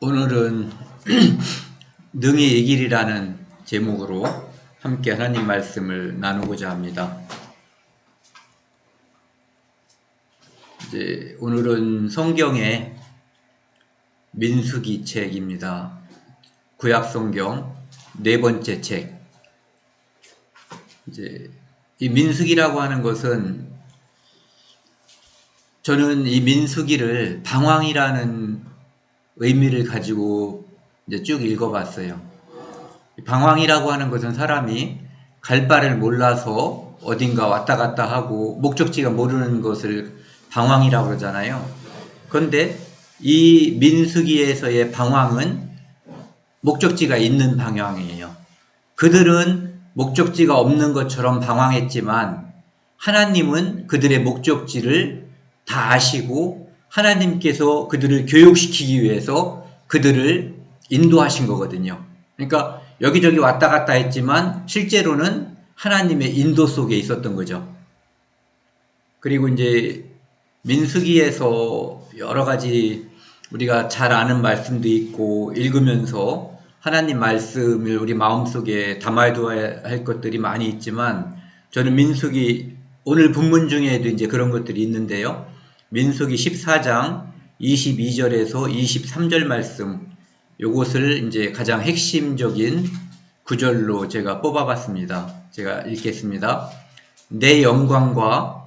오늘은 능히 이길이라는 제목으로 함께 하나님 말씀을 나누고자 합니다. 오늘은 성경의 민수기 책입니다. 구약 성경 네 번째 책. 이 민수기라고 하는 것은 저는 이 민수기를 방황이라는 의미를 가지고 쭉 읽어봤어요. 방황이라고 하는 것은 사람이 갈 바를 몰라서 어딘가 왔다 갔다 하고 목적지가 모르는 것을 방황이라고 그러잖아요. 그런데 이 민수기에서의 방황은 목적지가 있는 방황이에요. 그들은 목적지가 없는 것처럼 방황했지만 하나님은 그들의 목적지를 다 아시고 하나님께서 그들을 교육시키기 위해서 그들을 인도하신 거거든요. 그러니까 여기저기 왔다 갔다 했지만 실제로는 하나님의 인도 속에 있었던 거죠. 그리고 이제 민수기에서 여러 가지 우리가 잘 아는 말씀도 있고 읽으면서 하나님 말씀을 우리 마음속에 담아둬야 할 것들이 많이 있지만 저는 민수기 오늘 본문 중에도 이제 그런 것들이 있는데요. 민수기 14장 22절에서 23절 말씀, 요것을 이제 가장 핵심적인 구절로 제가 뽑아봤습니다. 제가 읽겠습니다. 내 영광과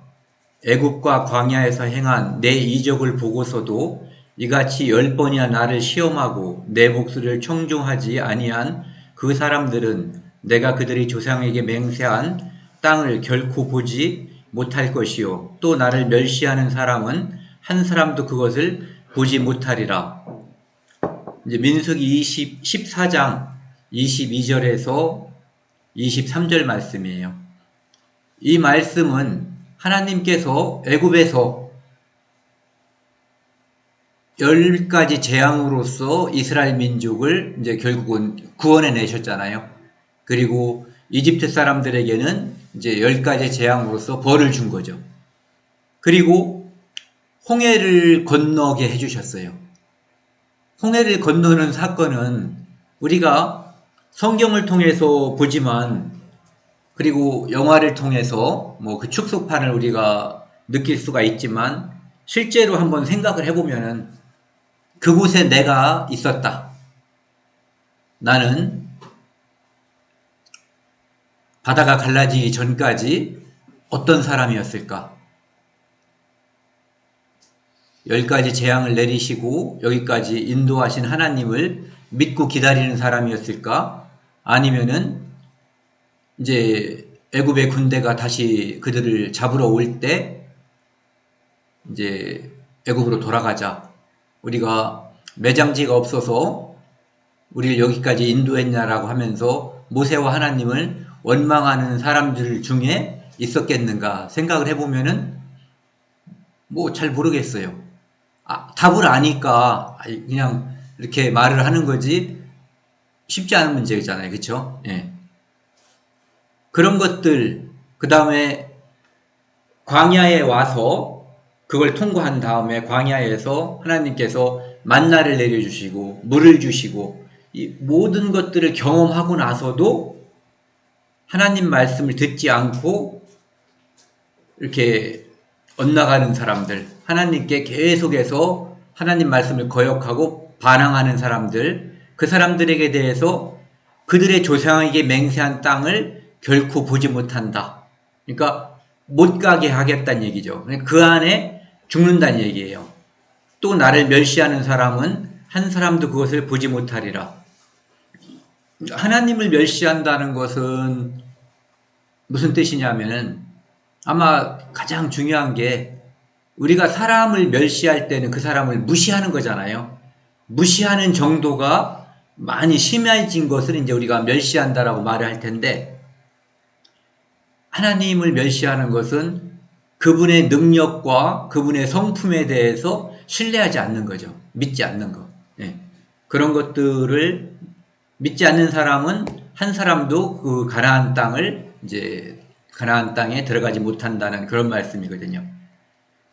애굽과 광야에서 행한 내 이적을 보고서도 이같이 10번이나 나를 시험하고 내 목소리를 청종하지 아니한 그 사람들은 내가 그들의 조상에게 맹세한 땅을 결코 보지 못할 것이요 또 나를 멸시하는 사람은 한 사람도 그것을 보지 못하리라. 이제 민수기 14장 22절에서 23절 말씀이에요. 이 말씀은 하나님께서 애굽에서 10가지 재앙으로서 이스라엘 민족을 이제 결국은 구원해 내셨잖아요. 그리고 이집트 사람들에게는 이제 10가지 재앙으로서 벌을 준 거죠. 그리고 홍해를 건너게 해주셨어요. 홍해를 건너는 사건은 우리가 성경을 통해서 보지만 그리고 영화를 통해서 뭐 그 축소판을 우리가 느낄 수가 있지만 실제로 한번 생각을 해보면은 그곳에 내가 있었다. 나는 바다가 갈라지기 전까지 어떤 사람이었을까? 10가지 재앙을 내리시고 여기까지 인도하신 하나님을 믿고 기다리는 사람이었을까? 아니면은 이제 애굽의 군대가 다시 그들을 잡으러 올 때 이제 애굽으로 돌아가자. 우리가 매장지가 없어서 우리를 여기까지 인도했냐라고 하면서 모세와 하나님을 원망하는 사람들 중에 있었겠는가 생각을 해보면은 뭐 잘 모르겠어요. 답을 아니까 그냥 이렇게 말을 하는 거지 쉽지 않은 문제잖아요. 그렇죠? 예. 그런 것들 그 다음에 광야에 와서 그걸 통과한 다음에 광야에서 하나님께서 만나를 내려주시고 물을 주시고 이 모든 것들을 경험하고 나서도 하나님 말씀을 듣지 않고 이렇게 엇나가는 사람들, 하나님께 계속해서 하나님 말씀을 거역하고 반항하는 사람들, 그 사람들에게 대해서 그들의 조상에게 맹세한 땅을 결코 보지 못한다. 그러니까 못 가게 하겠다는 얘기죠. 그 안에 죽는다는 얘기예요. 또 나를 멸시하는 사람은 한 사람도 그것을 보지 못하리라. 하나님을 멸시한다는 것은 무슨 뜻이냐면은 아마 가장 중요한 게 우리가 사람을 멸시할 때는 그 사람을 무시하는 거잖아요. 무시하는 정도가 많이 심해진 것을 이제 우리가 멸시한다라고 말을 할 텐데 하나님을 멸시하는 것은 그분의 능력과 그분의 성품에 대해서 신뢰하지 않는 거죠. 믿지 않는 거. 예. 그런 것들을 믿지 않는 사람은 한 사람도 그 가나안 땅을 이제 가나안 땅에 들어가지 못한다는 그런 말씀이거든요.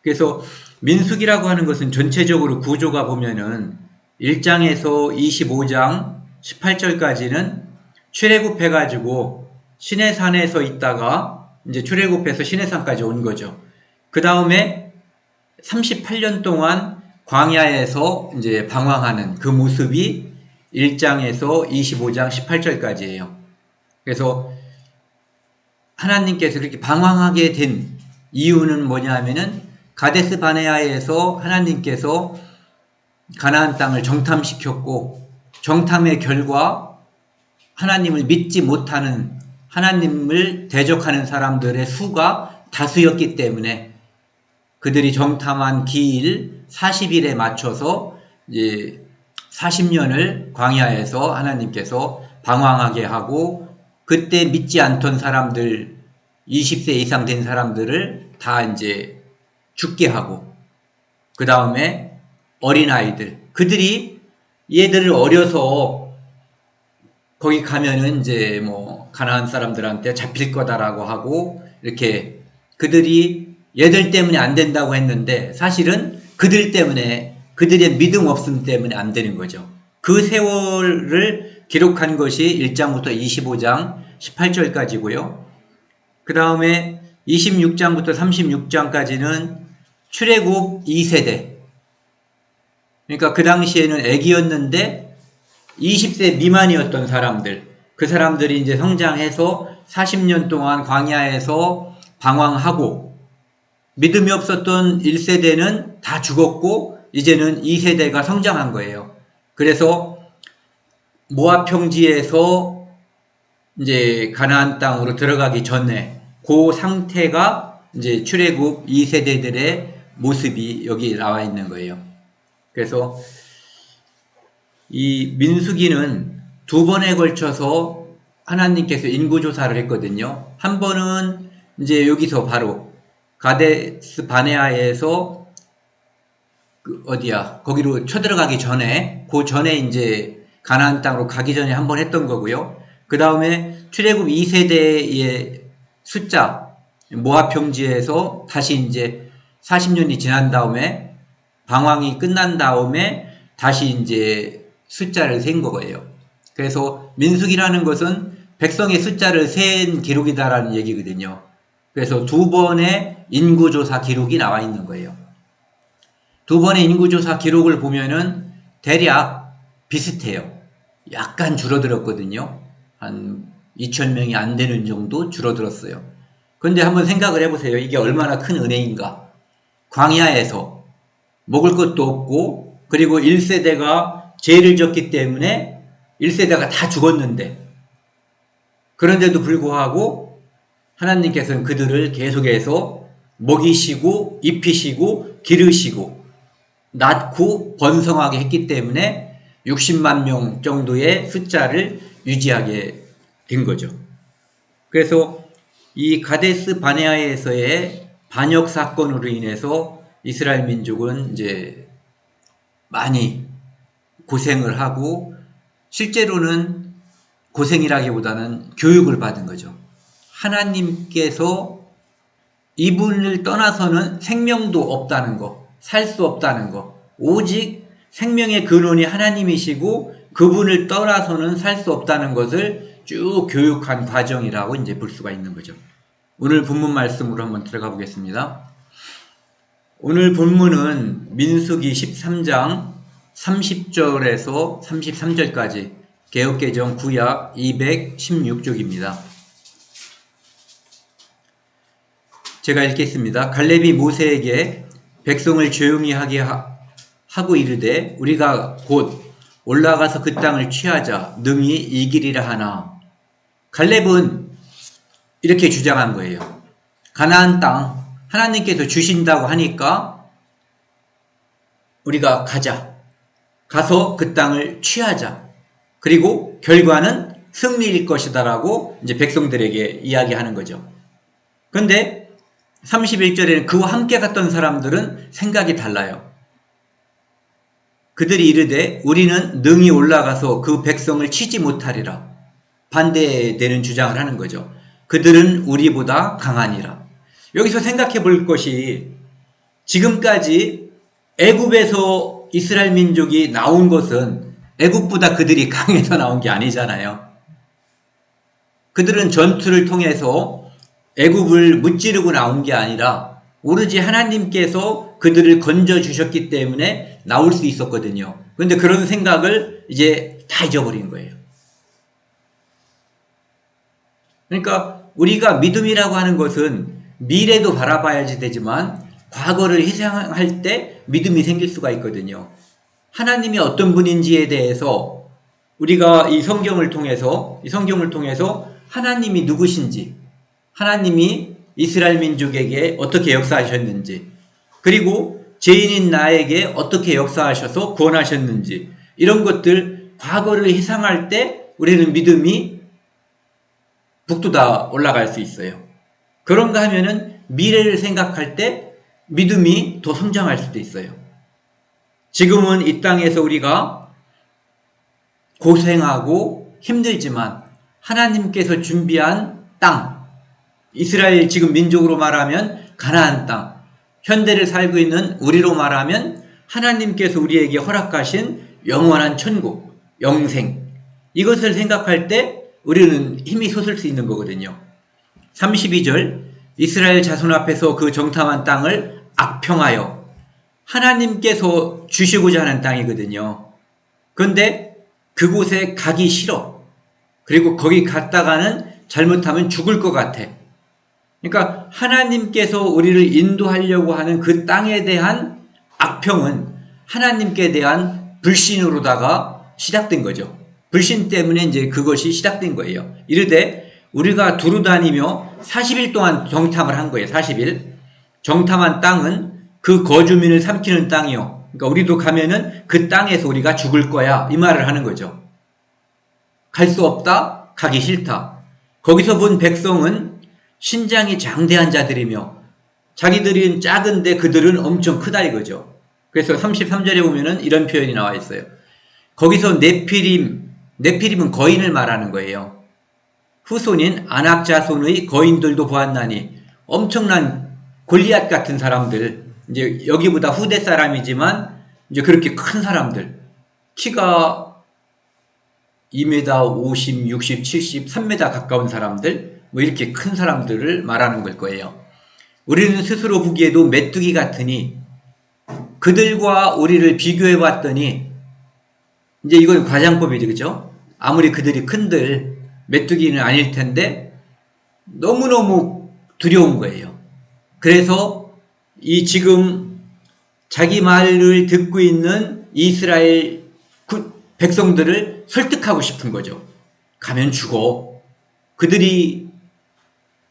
그래서 민수기라고 하는 것은 전체적으로 구조가 보면은 1장에서 25장 18절까지는 출애굽해가지고 시내산에서 있다가 이제 출애굽해서 시내산까지 온 거죠. 그 다음에 38년 동안 광야에서 이제 방황하는 그 모습이 1장에서 25장 18절까지예요. 그래서 하나님께서 그렇게 방황하게 된 이유는 뭐냐 하면은 가데스 바네아에서 하나님께서 가나안 땅을 정탐시켰고 정탐의 결과 하나님을 믿지 못하는 하나님을 대적하는 사람들의 수가 다수였기 때문에 그들이 정탐한 기일 40일에 맞춰서 이제 40년을 광야에서 하나님께서 방황하게 하고 그때 믿지 않던 사람들 20세 이상 된 사람들을 다 이제 죽게 하고 그 다음에 어린아이들 그들이 얘들을 어려서 거기 가면은 이제 뭐 가나안 사람들한테 잡힐 거다라고 하고 이렇게 그들이 얘들 때문에 안 된다고 했는데 사실은 그들 때문에 그들의 믿음 없음 때문에 안 되는 거죠. 그 세월을 기록한 것이 1장부터 25장 18절까지고요. 그 다음에 26장부터 36장까지는 출애굽 2세대 그러니까 그 당시에는 애기였는데 20세 미만이었던 사람들 그 사람들이 이제 성장해서 40년 동안 광야에서 방황하고 믿음이 없었던 1세대는 다 죽었고 이제는 2세대가 성장한 거예요. 그래서 모압 평지에서 이제 가나안 땅으로 들어가기 전에 그 상태가 이제 출애굽 2세대들의 모습이 여기 나와 있는 거예요. 그래서 이 민수기는 두 번에 걸쳐서 하나님께서 인구조사를 했거든요. 한 번은 이제 여기서 바로 가데스 바네아에서 거기로 쳐들어가기 전에 그 전에 이제 가나안 땅으로 가기 전에 한 번 했던 거고요. 그 다음에 출애굽 2세대의 숫자 모압 평지에서 다시 이제 40년이 지난 다음에 방황이 끝난 다음에 다시 이제 숫자를 센 거예요. 그래서 민수기라는 것은 백성의 숫자를 센 기록이다라는 얘기거든요. 그래서 두 번의 인구조사 기록이 나와 있는 거예요. 두 번의 인구조사 기록을 보면은 대략 비슷해요. 약간 줄어들었거든요. 한 2,000명이 안 되는 정도 줄어들었어요. 그런데 한번 생각을 해보세요. 이게 얼마나 큰 은혜인가. 광야에서 먹을 것도 없고 그리고 1세대가 죄를 졌기 때문에 1세대가 다 죽었는데 그런데도 불구하고 하나님께서는 그들을 계속해서 먹이시고 입히시고 기르시고 낳고 번성하게 했기 때문에 60만 명 정도의 숫자를 유지하게 된 거죠. 그래서 이 가데스 바네아에서의 반역 사건으로 인해서 이스라엘 민족은 이제 많이 고생을 하고 실제로는 고생이라기보다는 교육을 받은 거죠. 하나님께서 이분을 떠나서는 생명도 없다는 거, 살 수 없다는 거, 오직 생명의 근원이 하나님이시고 그분을 떠나서는 살 수 없다는 것을 쭉 교육한 과정이라고 이제 볼 수가 있는 거죠. 오늘 본문 말씀으로 한번 들어가 보겠습니다. 오늘 본문은 민수기 13장 30절에서 33절까지 개역개정 구약 216쪽입니다. 제가 읽겠습니다. 갈렙이 모세에게 백성을 조용히 하게 하고 이르되 우리가 곧 올라가서 그 땅을 취하자 능히 이기리라 하나. 갈렙은 이렇게 주장한 거예요. 가나안 땅 하나님께서 주신다고 하니까 우리가 가서 그 땅을 취하자. 그리고 결과는 승리일 것이다라고 이제 백성들에게 이야기하는 거죠. 그런데 31절에는 그와 함께 갔던 사람들은 생각이 달라요. 그들이 이르되 우리는 능히 올라가서 그 백성을 치지 못하리라. 반대되는 주장을 하는 거죠. 그들은 우리보다 강하니라. 여기서 생각해 볼 것이 지금까지 애굽에서 이스라엘 민족이 나온 것은 애국보다 그들이 강해서 나온 게 아니잖아요. 그들은 전투를 통해서 애국을 무찌르고 나온 게 아니라 오로지 하나님께서 그들을 건져주셨기 때문에 나올 수 있었거든요. 그런데 그런 생각을 이제 다 잊어버린 거예요. 그러니까 우리가 믿음이라고 하는 것은 미래도 바라봐야지 되지만 과거를 희생할 때 믿음이 생길 수가 있거든요. 하나님이 어떤 분인지에 대해서 우리가 이 성경을 통해서 하나님이 누구신지, 하나님이 이스라엘 민족에게 어떻게 역사하셨는지, 그리고 죄인인 나에게 어떻게 역사하셔서 구원하셨는지, 이런 것들 과거를 희생할 때 우리는 믿음이 북돋아 올라갈 수 있어요. 그런가 하면은 미래를 생각할 때 믿음이 더 성장할 수도 있어요. 지금은 이 땅에서 우리가 고생하고 힘들지만 하나님께서 준비한 땅, 이스라엘 지금 민족으로 말하면 가나안 땅, 현대를 살고 있는 우리로 말하면 하나님께서 우리에게 허락하신 영원한 천국, 영생, 이것을 생각할 때 우리는 힘이 솟을 수 있는 거거든요. 32절, 이스라엘 자손 앞에서 그 정탐한 땅을 악평하여, 하나님께서 주시고자 하는 땅이거든요. 그런데 그곳에 가기 싫어. 그리고 거기 갔다가는 잘못하면 죽을 것 같아. 그러니까 하나님께서 우리를 인도하려고 하는 그 땅에 대한 악평은 하나님께 대한 불신으로다가 시작된 거죠. 불신 때문에 이제 그것이 시작된 거예요. 이르되 우리가 두루 다니며 40일 동안 정탐을 한 거예요. 40일. 정탐한 땅은 그 거주민을 삼키는 땅이요. 그러니까 우리도 가면은 그 땅에서 우리가 죽을 거야. 이 말을 하는 거죠. 갈 수 없다. 가기 싫다. 거기서 본 백성은 신장이 장대한 자들이며 자기들은 작은데 그들은 엄청 크다 이거죠. 그래서 33절에 보면은 이런 표현이 나와 있어요. 거기서 네피림은 거인을 말하는 거예요. 후손인 아낙 자손의 거인들도 보았나니 엄청난 골리앗 같은 사람들, 이제 여기보다 후대 사람이지만 이제 그렇게 큰 사람들, 키가 2m 50, 60, 70, 3m 가까운 사람들, 뭐 이렇게 큰 사람들을 말하는 걸 거예요. 우리는 스스로 보기에도 메뚜기 같으니 그들과 우리를 비교해 봤더니 이제 이건 과장법이죠, 그죠? 아무리 그들이 큰들 메뚜기는 아닐 텐데 너무너무 두려운 거예요. 그래서 이 지금 자기 말을 듣고 있는 이스라엘 백성들을 설득하고 싶은 거죠. 가면 죽어. 그들이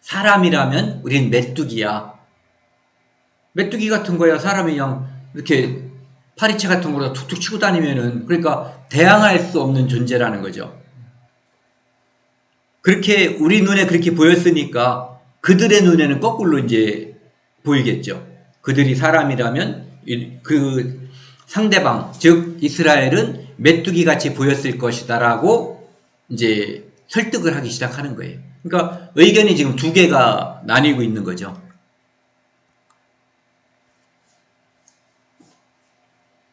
사람이라면 우린 메뚜기야. 메뚜기 같은 거야. 사람이 그냥 이렇게 파리채 같은 거로 툭툭 치고 다니면은, 그러니까 대항할 수 없는 존재라는 거죠. 그렇게 우리 눈에 그렇게 보였으니까 그들의 눈에는 거꾸로 이제 보이겠죠. 그들이 사람이라면 그 상대방, 즉 이스라엘은 메뚜기 같이 보였을 것이다라고 이제 설득을 하기 시작하는 거예요. 그러니까 의견이 지금 두 개가 나뉘고 있는 거죠.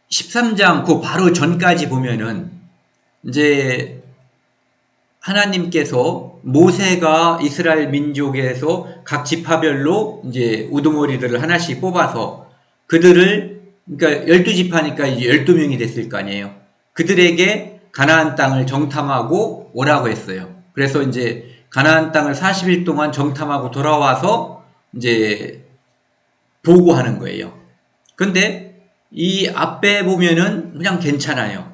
13장 그 바로 전까지 보면은 이제 하나님께서 모세가 이스라엘 민족에서 각 지파별로 이제 우두머리들을 하나씩 뽑아서 그들을, 그러니까 12지파니까 이제 12명이 됐을 거 아니에요. 그들에게 가나안 땅을 정탐하고 오라고 했어요. 그래서 이제 가나안 땅을 40일 동안 정탐하고 돌아와서 이제 보고하는 거예요. 근데 이 앞에 보면은 그냥 괜찮아요.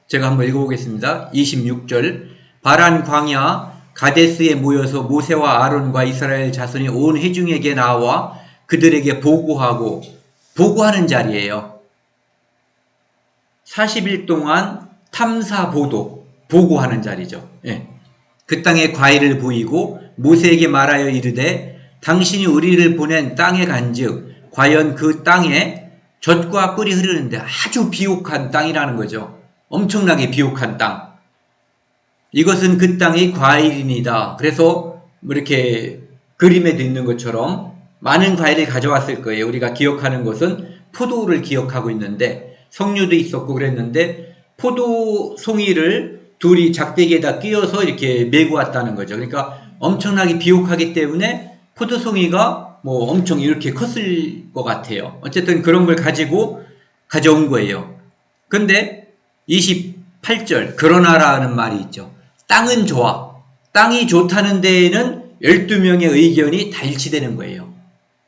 제가 한번 읽어보겠습니다. 26절. 바란 광야 가데스에 모여서 모세와 아론과 이스라엘 자손이 온 회중에게 나와 그들에게 보고하는 자리예요. 40일 동안 탐사 보고하는 자리죠. 예. 그 땅에 과일을 보이고 모세에게 말하여 이르되 당신이 우리를 보낸 땅에 간즉 과연 그 땅에 젖과 꿀이 흐르는데 아주 비옥한 땅이라는 거죠. 엄청나게 비옥한 땅. 이것은 그 땅의 과일이니다. 그래서 뭐 이렇게 그림에 있는 것처럼 많은 과일을 가져왔을 거예요. 우리가 기억하는 것은 포도를 기억하고 있는데 석류도 있었고 그랬는데 포도송이를 둘이 작대기에다 끼워서 이렇게 메고 왔다는 거죠. 그러니까 엄청나게 비옥하기 때문에 포도송이가 뭐 엄청 이렇게 컸을 것 같아요. 어쨌든 그런 걸 가지고 가져온 거예요. 근데 28절 그러나라는 말이 있죠. 땅은 좋아. 땅이 좋다는 데에는 12명의 의견이 다 일치되는 거예요.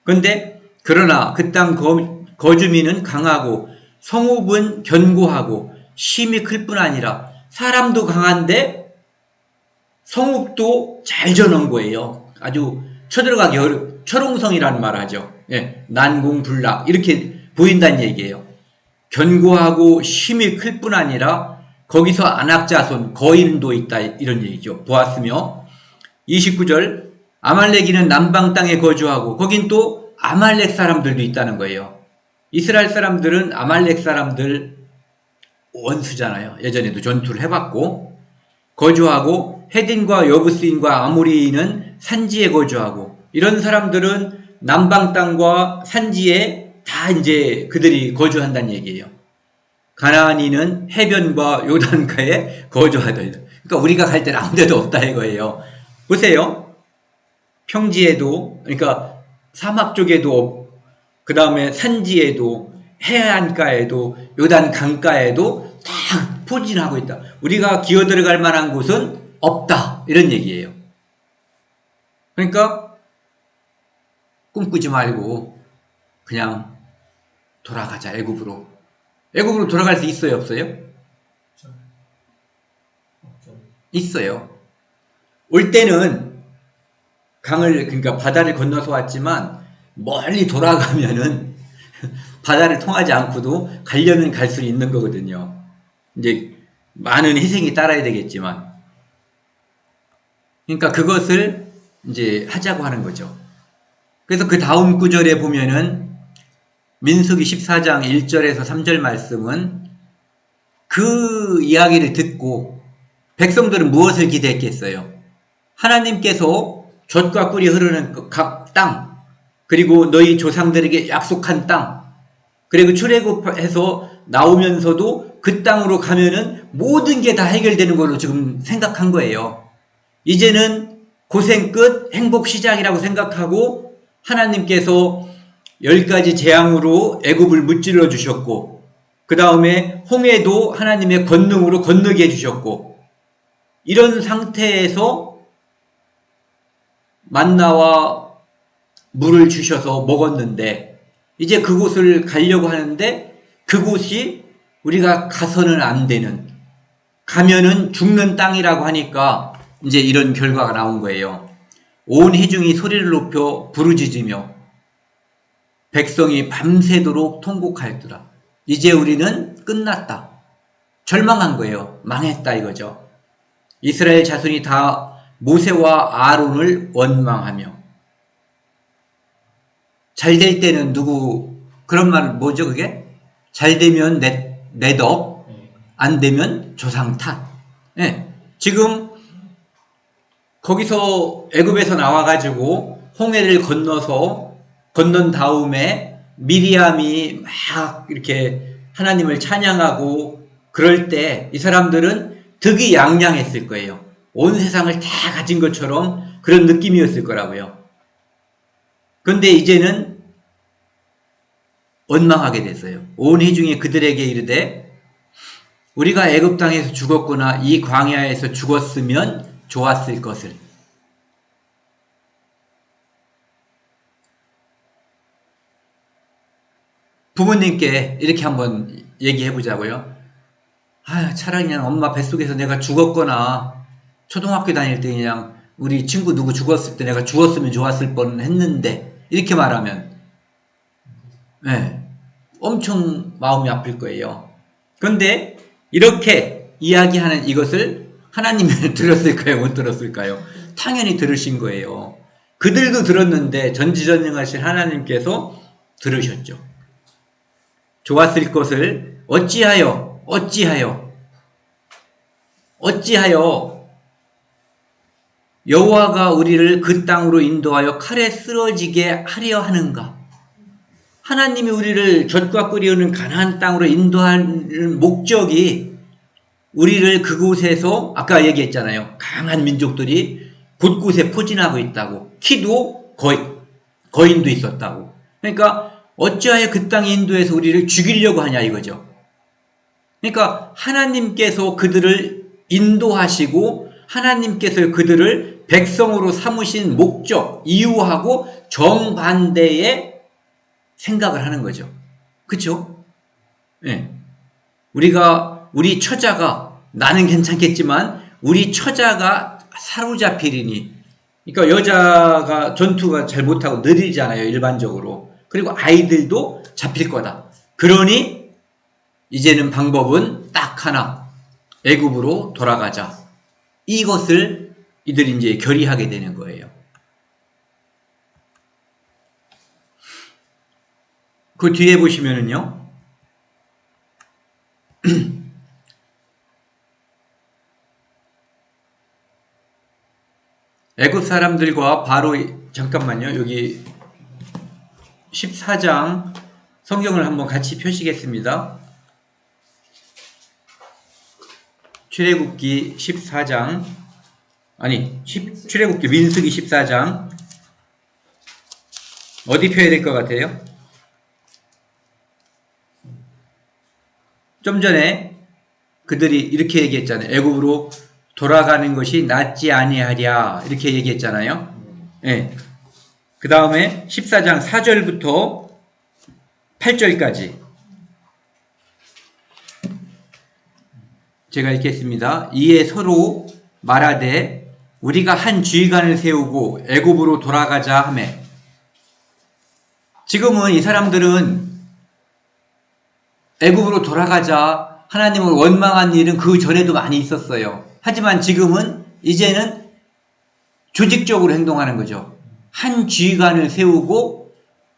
근데 그러나 그 땅 거주민은 강하고 성읍은 견고하고 힘이 클 뿐 아니라 사람도 강한데 성읍도 잘 져놓은 거예요. 아주 쳐들어가기 철옹성이라는 말 하죠. 예, 난공불락 이렇게 보인다는 얘기예요. 견고하고 힘이 클 뿐 아니라 거기서 안악자손 거인도 있다 이런 얘기죠. 보았으며 29절 아말렉이는 남방 땅에 거주하고 거긴 또 아말렉 사람들도 있다는 거예요. 이스라엘 사람들은 아말렉 사람들 원수잖아요. 예전에도 전투를 해봤고 거주하고 헤딘과 여부스인과 아모리인은 산지에 거주하고 이런 사람들은 남방 땅과 산지에 다 이제 그들이 거주한다는 얘기예요. 가나안인은 해변과 요단가에 거주하다. 그러니까 우리가 갈 때는 아무 데도 없다 이거예요. 보세요. 평지에도 그러니까 사막 쪽에도 그 다음에 산지에도 해안가에도 요단 강가에도 다 포진하고 있다. 우리가 기어 들어갈 만한 곳은 없다. 이런 얘기예요. 그러니까 꿈꾸지 말고 그냥 돌아가자. 애굽으로. 애굽으로 돌아갈 수 있어요? 없어요? 있어요. 올 때는 강을 그러니까 바다를 건너서 왔지만 멀리 돌아가면은 바다를 통하지 않고도 가려면 갈 수 있는 거거든요. 이제 많은 희생이 따라야 되겠지만 그러니까 그것을 이제 하자고 하는 거죠. 그래서 그 다음 구절에 보면은 민수기 14장 1절에서 3절 말씀은 그 이야기를 듣고 백성들은 무엇을 기대했겠어요? 하나님께서 젖과 꿀이 흐르는 각 땅, 그리고 너희 조상들에게 약속한 땅, 그리고 출애굽해서 나오면서도 그 땅으로 가면은 모든 게 다 해결되는 걸로 지금 생각한 거예요. 이제는 고생 끝, 행복 시작이라고 생각하고 하나님께서 10가지 재앙으로 애굽을 무찔러 주셨고 그 다음에 홍해도 하나님의 권능으로 건너게 해주셨고 이런 상태에서 만나와 물을 주셔서 먹었는데 이제 그곳을 가려고 하는데 그곳이 우리가 가서는 안 되는 가면은 죽는 땅이라고 하니까 이제 이런 결과가 나온 거예요. 온 회중이 소리를 높여 부르짖으며 백성이 밤새도록 통곡하였더라. 이제 우리는 끝났다. 절망한 거예요. 망했다 이거죠. 이스라엘 자손이 다 모세와 아론을 원망하며 잘 될 때는 누구 그런 말 뭐죠 그게? 잘 되면 내 덕, 안 되면 조상 탓. 네. 지금 거기서 애굽에서 나와가지고 홍해를 건넌 다음에 미리암이 막 이렇게 하나님을 찬양하고 그럴 때 이 사람들은 득이양양했을 거예요. 온 세상을 다 가진 것처럼 그런 느낌이었을 거라고요. 그런데 이제는 원망하게 됐어요. 온 회중이 그들에게 이르되 우리가 애굽 땅에서 죽었거나 이 광야에서 죽었으면 좋았을 것을. 부모님께 이렇게 한번 얘기해 보자고요. 차라리 그냥 엄마 뱃속에서 내가 죽었거나 초등학교 다닐 때 그냥 우리 친구 누구 죽었을 때 내가 죽었으면 좋았을 뻔했는데 이렇게 말하면 네, 엄청 마음이 아플 거예요. 그런데 이렇게 이야기하는 이것을 하나님이 들었을까요? 못 들었을까요? 당연히 들으신 거예요. 그들도 들었는데 전지전능하신 하나님께서 들으셨죠. 좋았을 것을 어찌하여 여호와가 우리를 그 땅으로 인도하여 칼에 쓰러지게 하려 하는가? 하나님이 우리를 젖과 꿀이 흐르는 가나안 땅으로 인도하는 목적이 우리를 그곳에서 아까 얘기했잖아요. 강한 민족들이 곳곳에 포진하고 있다고. 키도 거인도 있었다고. 그러니까 어찌하여 그 땅에 인도해서 우리를 죽이려고 하냐 이거죠. 그러니까 하나님께서 그들을 인도하시고 하나님께서 그들을 백성으로 삼으신 목적, 이유하고 정반대의 생각을 하는 거죠. 그렇죠? 네. 우리 처자가 나는 괜찮겠지만 우리 처자가 사로잡히리니, 그러니까 여자가 전투가 잘 못하고 느리잖아요, 일반적으로. 그리고 아이들도 잡힐 거다. 그러니 이제는 방법은 딱 하나, 애굽으로 돌아가자. 이것을 이들이 이제 결의하게 되는 거예요. 그 뒤에 보시면은요, 애굽 사람들과 바로, 잠깐만요, 여기 14장 성경을 한번 같이 펴시겠습니다. 출애굽기 14장, 출애굽기 민수기 14장, 어디 펴야 될 것 같아요? 좀 전에 그들이 이렇게 얘기했잖아요. 애굽으로 돌아가는 것이 낫지 아니하랴, 이렇게 얘기했잖아요. 네. 그 다음에 14장 4절부터 8절까지 제가 읽겠습니다. 이에 서로 말하되 우리가 한 주의관을 세우고 애굽으로 돌아가자 하매. 지금은 이 사람들은 애굽으로 돌아가자 하나님을 원망한 일은 그 전에도 많이 있었어요. 하지만 지금은 이제는 조직적으로 행동하는 거죠. 한 지휘관을 세우고,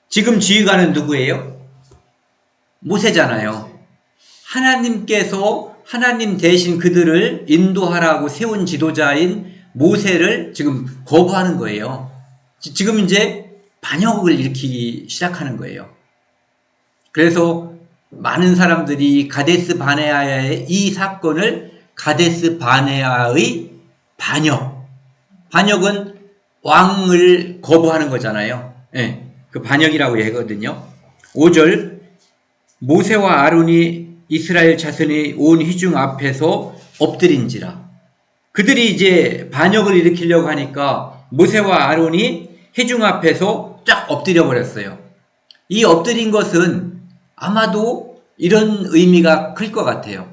지금 지휘관은 누구예요? 모세잖아요. 하나님께서 하나님 대신 그들을 인도하라고 세운 지도자인 모세를 지금 거부하는 거예요. 지금 이제 반역을 일으키기 시작하는 거예요. 그래서 많은 사람들이 가데스 바네아의 이 사건을 가데스 바네아의 반역은 왕을 거부하는 거잖아요. 네, 그 반역이라고 하거든요. 5절, 모세와 아론이 이스라엘 자손이 온 회중 앞에서 엎드린지라. 그들이 이제 반역을 일으키려고 하니까 모세와 아론이 회중 앞에서 쫙 엎드려 버렸어요. 이 엎드린 것은 아마도 이런 의미가 클 것 같아요.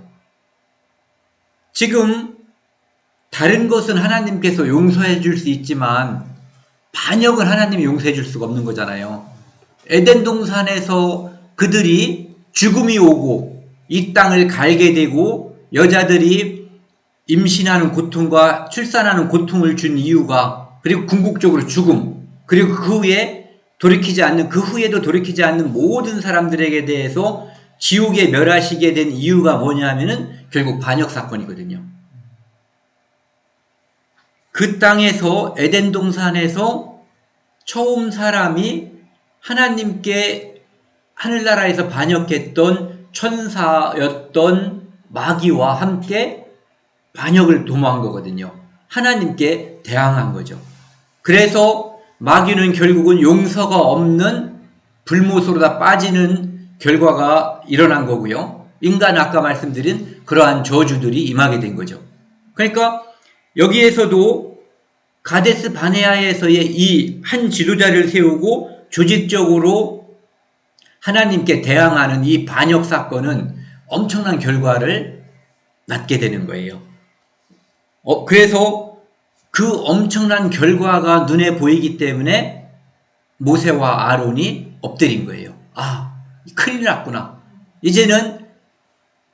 지금 다른 것은 하나님께서 용서해 줄 수 있지만 반역은 하나님이 용서해 줄 수가 없는 거잖아요. 에덴 동산에서 그들이 죽음이 오고 이 땅을 갈게 되고 여자들이 임신하는 고통과 출산하는 고통을 준 이유가, 그리고 궁극적으로 죽음, 그리고 그 후에도 돌이키지 않는 모든 사람들에게 대해서 지옥에 멸하시게 된 이유가 뭐냐면은 결국 반역 사건이거든요. 그 땅에서, 에덴 동산에서 처음 사람이 하나님께 하늘나라에서 반역했던 천사였던 마귀와 함께 반역을 도모한 거거든요. 하나님께 대항한 거죠. 그래서 마귀는 결국은 용서가 없는 불못으로 다 빠지는 결과가 일어난 거고요. 인간 아까 말씀드린 그러한 저주들이 임하게 된 거죠. 그러니까 여기에서도 가데스 바네아에서의 이 한 지도자를 세우고 조직적으로 하나님께 대항하는 이 반역 사건은 엄청난 결과를 낳게 되는 거예요. 그래서 그 엄청난 결과가 눈에 보이기 때문에 모세와 아론이 엎드린 거예요. 아, 큰일 났구나. 이제는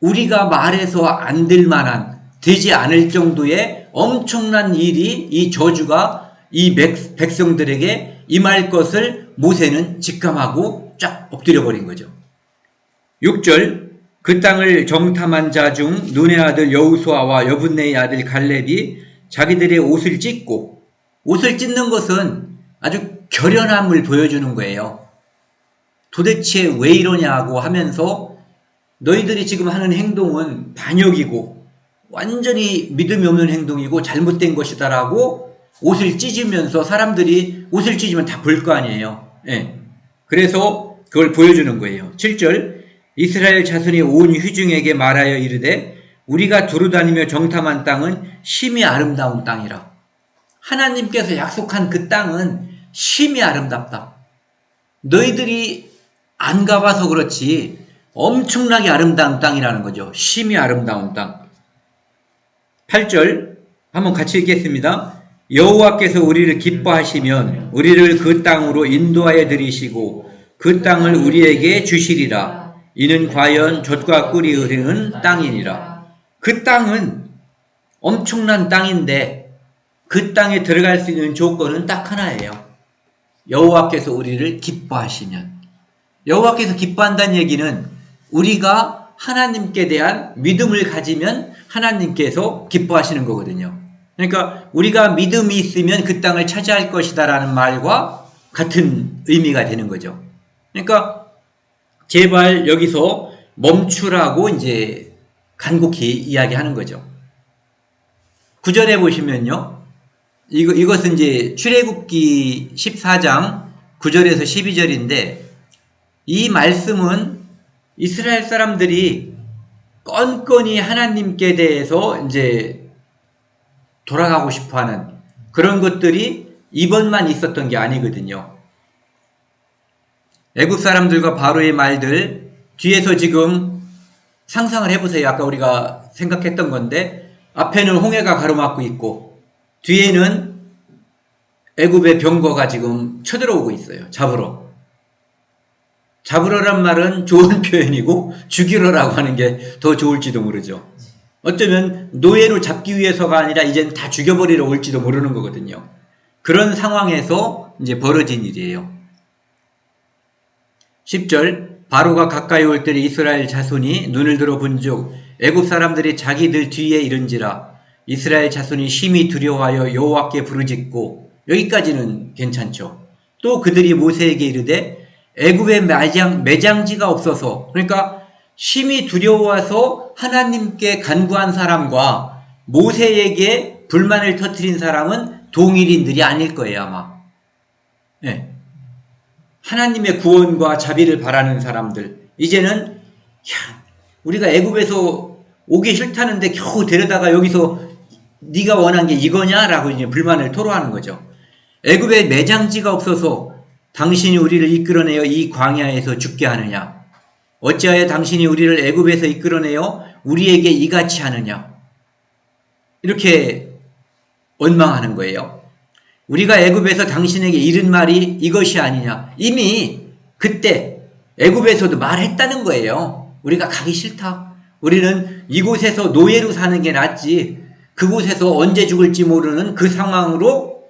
우리가 말해서 안 될 만한, 되지 않을 정도의 엄청난 일이, 이 저주가 이 백성들에게 임할 것을 모세는 직감하고 쫙 엎드려 버린 거죠. 6절, 그 땅을 정탐한 자 중 눈의 아들 여호수아와 여분네의 아들 갈렙이 자기들의 옷을 찢고, 옷을 찢는 것은 아주 결연함을 보여주는 거예요. 도대체 왜 이러냐고 하면서 너희들이 지금 하는 행동은 반역이고 완전히 믿음이 없는 행동이고 잘못된 것이다라고 옷을 찢으면서 사람들이 옷을 찢으면 다 볼 거 아니에요. 예. 그래서 그걸 보여주는 거예요. 7절 이스라엘 자손이 온 회중에게 말하여 이르되 우리가 두루다니며 정탐한 땅은 심히 아름다운 땅이라. 하나님께서 약속한 그 땅은 심히 아름답다. 너희들이 안 가봐서 그렇지 엄청나게 아름다운 땅이라는 거죠. 심히 아름다운 땅. 8절 한번 같이 읽겠습니다. 여호와께서 우리를 기뻐하시면 우리를 그 땅으로 인도하여 들이시고 그 땅을 우리에게 주시리라. 이는 과연 젖과 꿀이 흐르는 땅이니라. 그 땅은 엄청난 땅인데 그 땅에 들어갈 수 있는 조건은 딱 하나예요. 여호와께서 우리를 기뻐하시면. 여호와께서 기뻐한다는 얘기는 우리가 하나님께 대한 믿음을 가지면 하나님께서 기뻐하시는 거거든요. 그러니까 우리가 믿음이 있으면 그 땅을 차지할 것이다 라는 말과 같은 의미가 되는 거죠. 그러니까 제발 여기서 멈추라고 이제 간곡히 이야기하는 거죠. 9절에 보시면요. 이것은 이제 출애굽기 14장 9절에서 12절인데 이 말씀은 이스라엘 사람들이 건건이 하나님께 대해서 이제 돌아가고 싶어 하는 그런 것들이 이번만 있었던 게 아니거든요. 애굽 사람들과 바로의 말들 뒤에서 지금 상상을 해보세요. 아까 우리가 생각했던 건데 앞에는 홍해가 가로막고 있고 뒤에는 애굽의 병거가 지금 쳐들어오고 있어요. 잡으러. 잡으러란 말은 좋은 표현이고 죽이러라고 하는 게 더 좋을지도 모르죠. 어쩌면 노예로 잡기 위해서가 아니라 이젠 다 죽여버리러 올지도 모르는 거거든요. 그런 상황에서 이제 벌어진 일이에요. 10절 바로가 가까이 올 때에 이스라엘 자손이 눈을 들어 본즉 애굽 사람들이 자기들 뒤에 이른지라. 이스라엘 자손이 심히 두려워하여 여호와께 부르짖고. 여기까지는 괜찮죠. 또 그들이 모세에게 이르되 애굽에 매장지가 없어서, 그러니까 심히 두려워서 하나님께 간구한 사람과 모세에게 불만을 터뜨린 사람은 동일인들이 아닐 거예요, 아마. 네. 하나님의 구원과 자비를 바라는 사람들. 이제는 우리가 애굽에서 오기 싫다는데 겨우 데려다가 여기서 네가 원한 게 이거냐라고 이제 불만을 토로하는 거죠. 애굽에 매장지가 없어서 당신이 우리를 이끌어내어 이 광야에서 죽게 하느냐? 어찌하여 당신이 우리를 애굽에서 이끌어내어 우리에게 이같이 하느냐? 이렇게 원망하는 거예요. 우리가 애굽에서 당신에게 이른 말이 이것이 아니냐? 이미 그때 애굽에서도 말했다는 거예요. 우리가 가기 싫다. 우리는 이곳에서 노예로 사는 게 낫지. 그곳에서 언제 죽을지 모르는 그 상황으로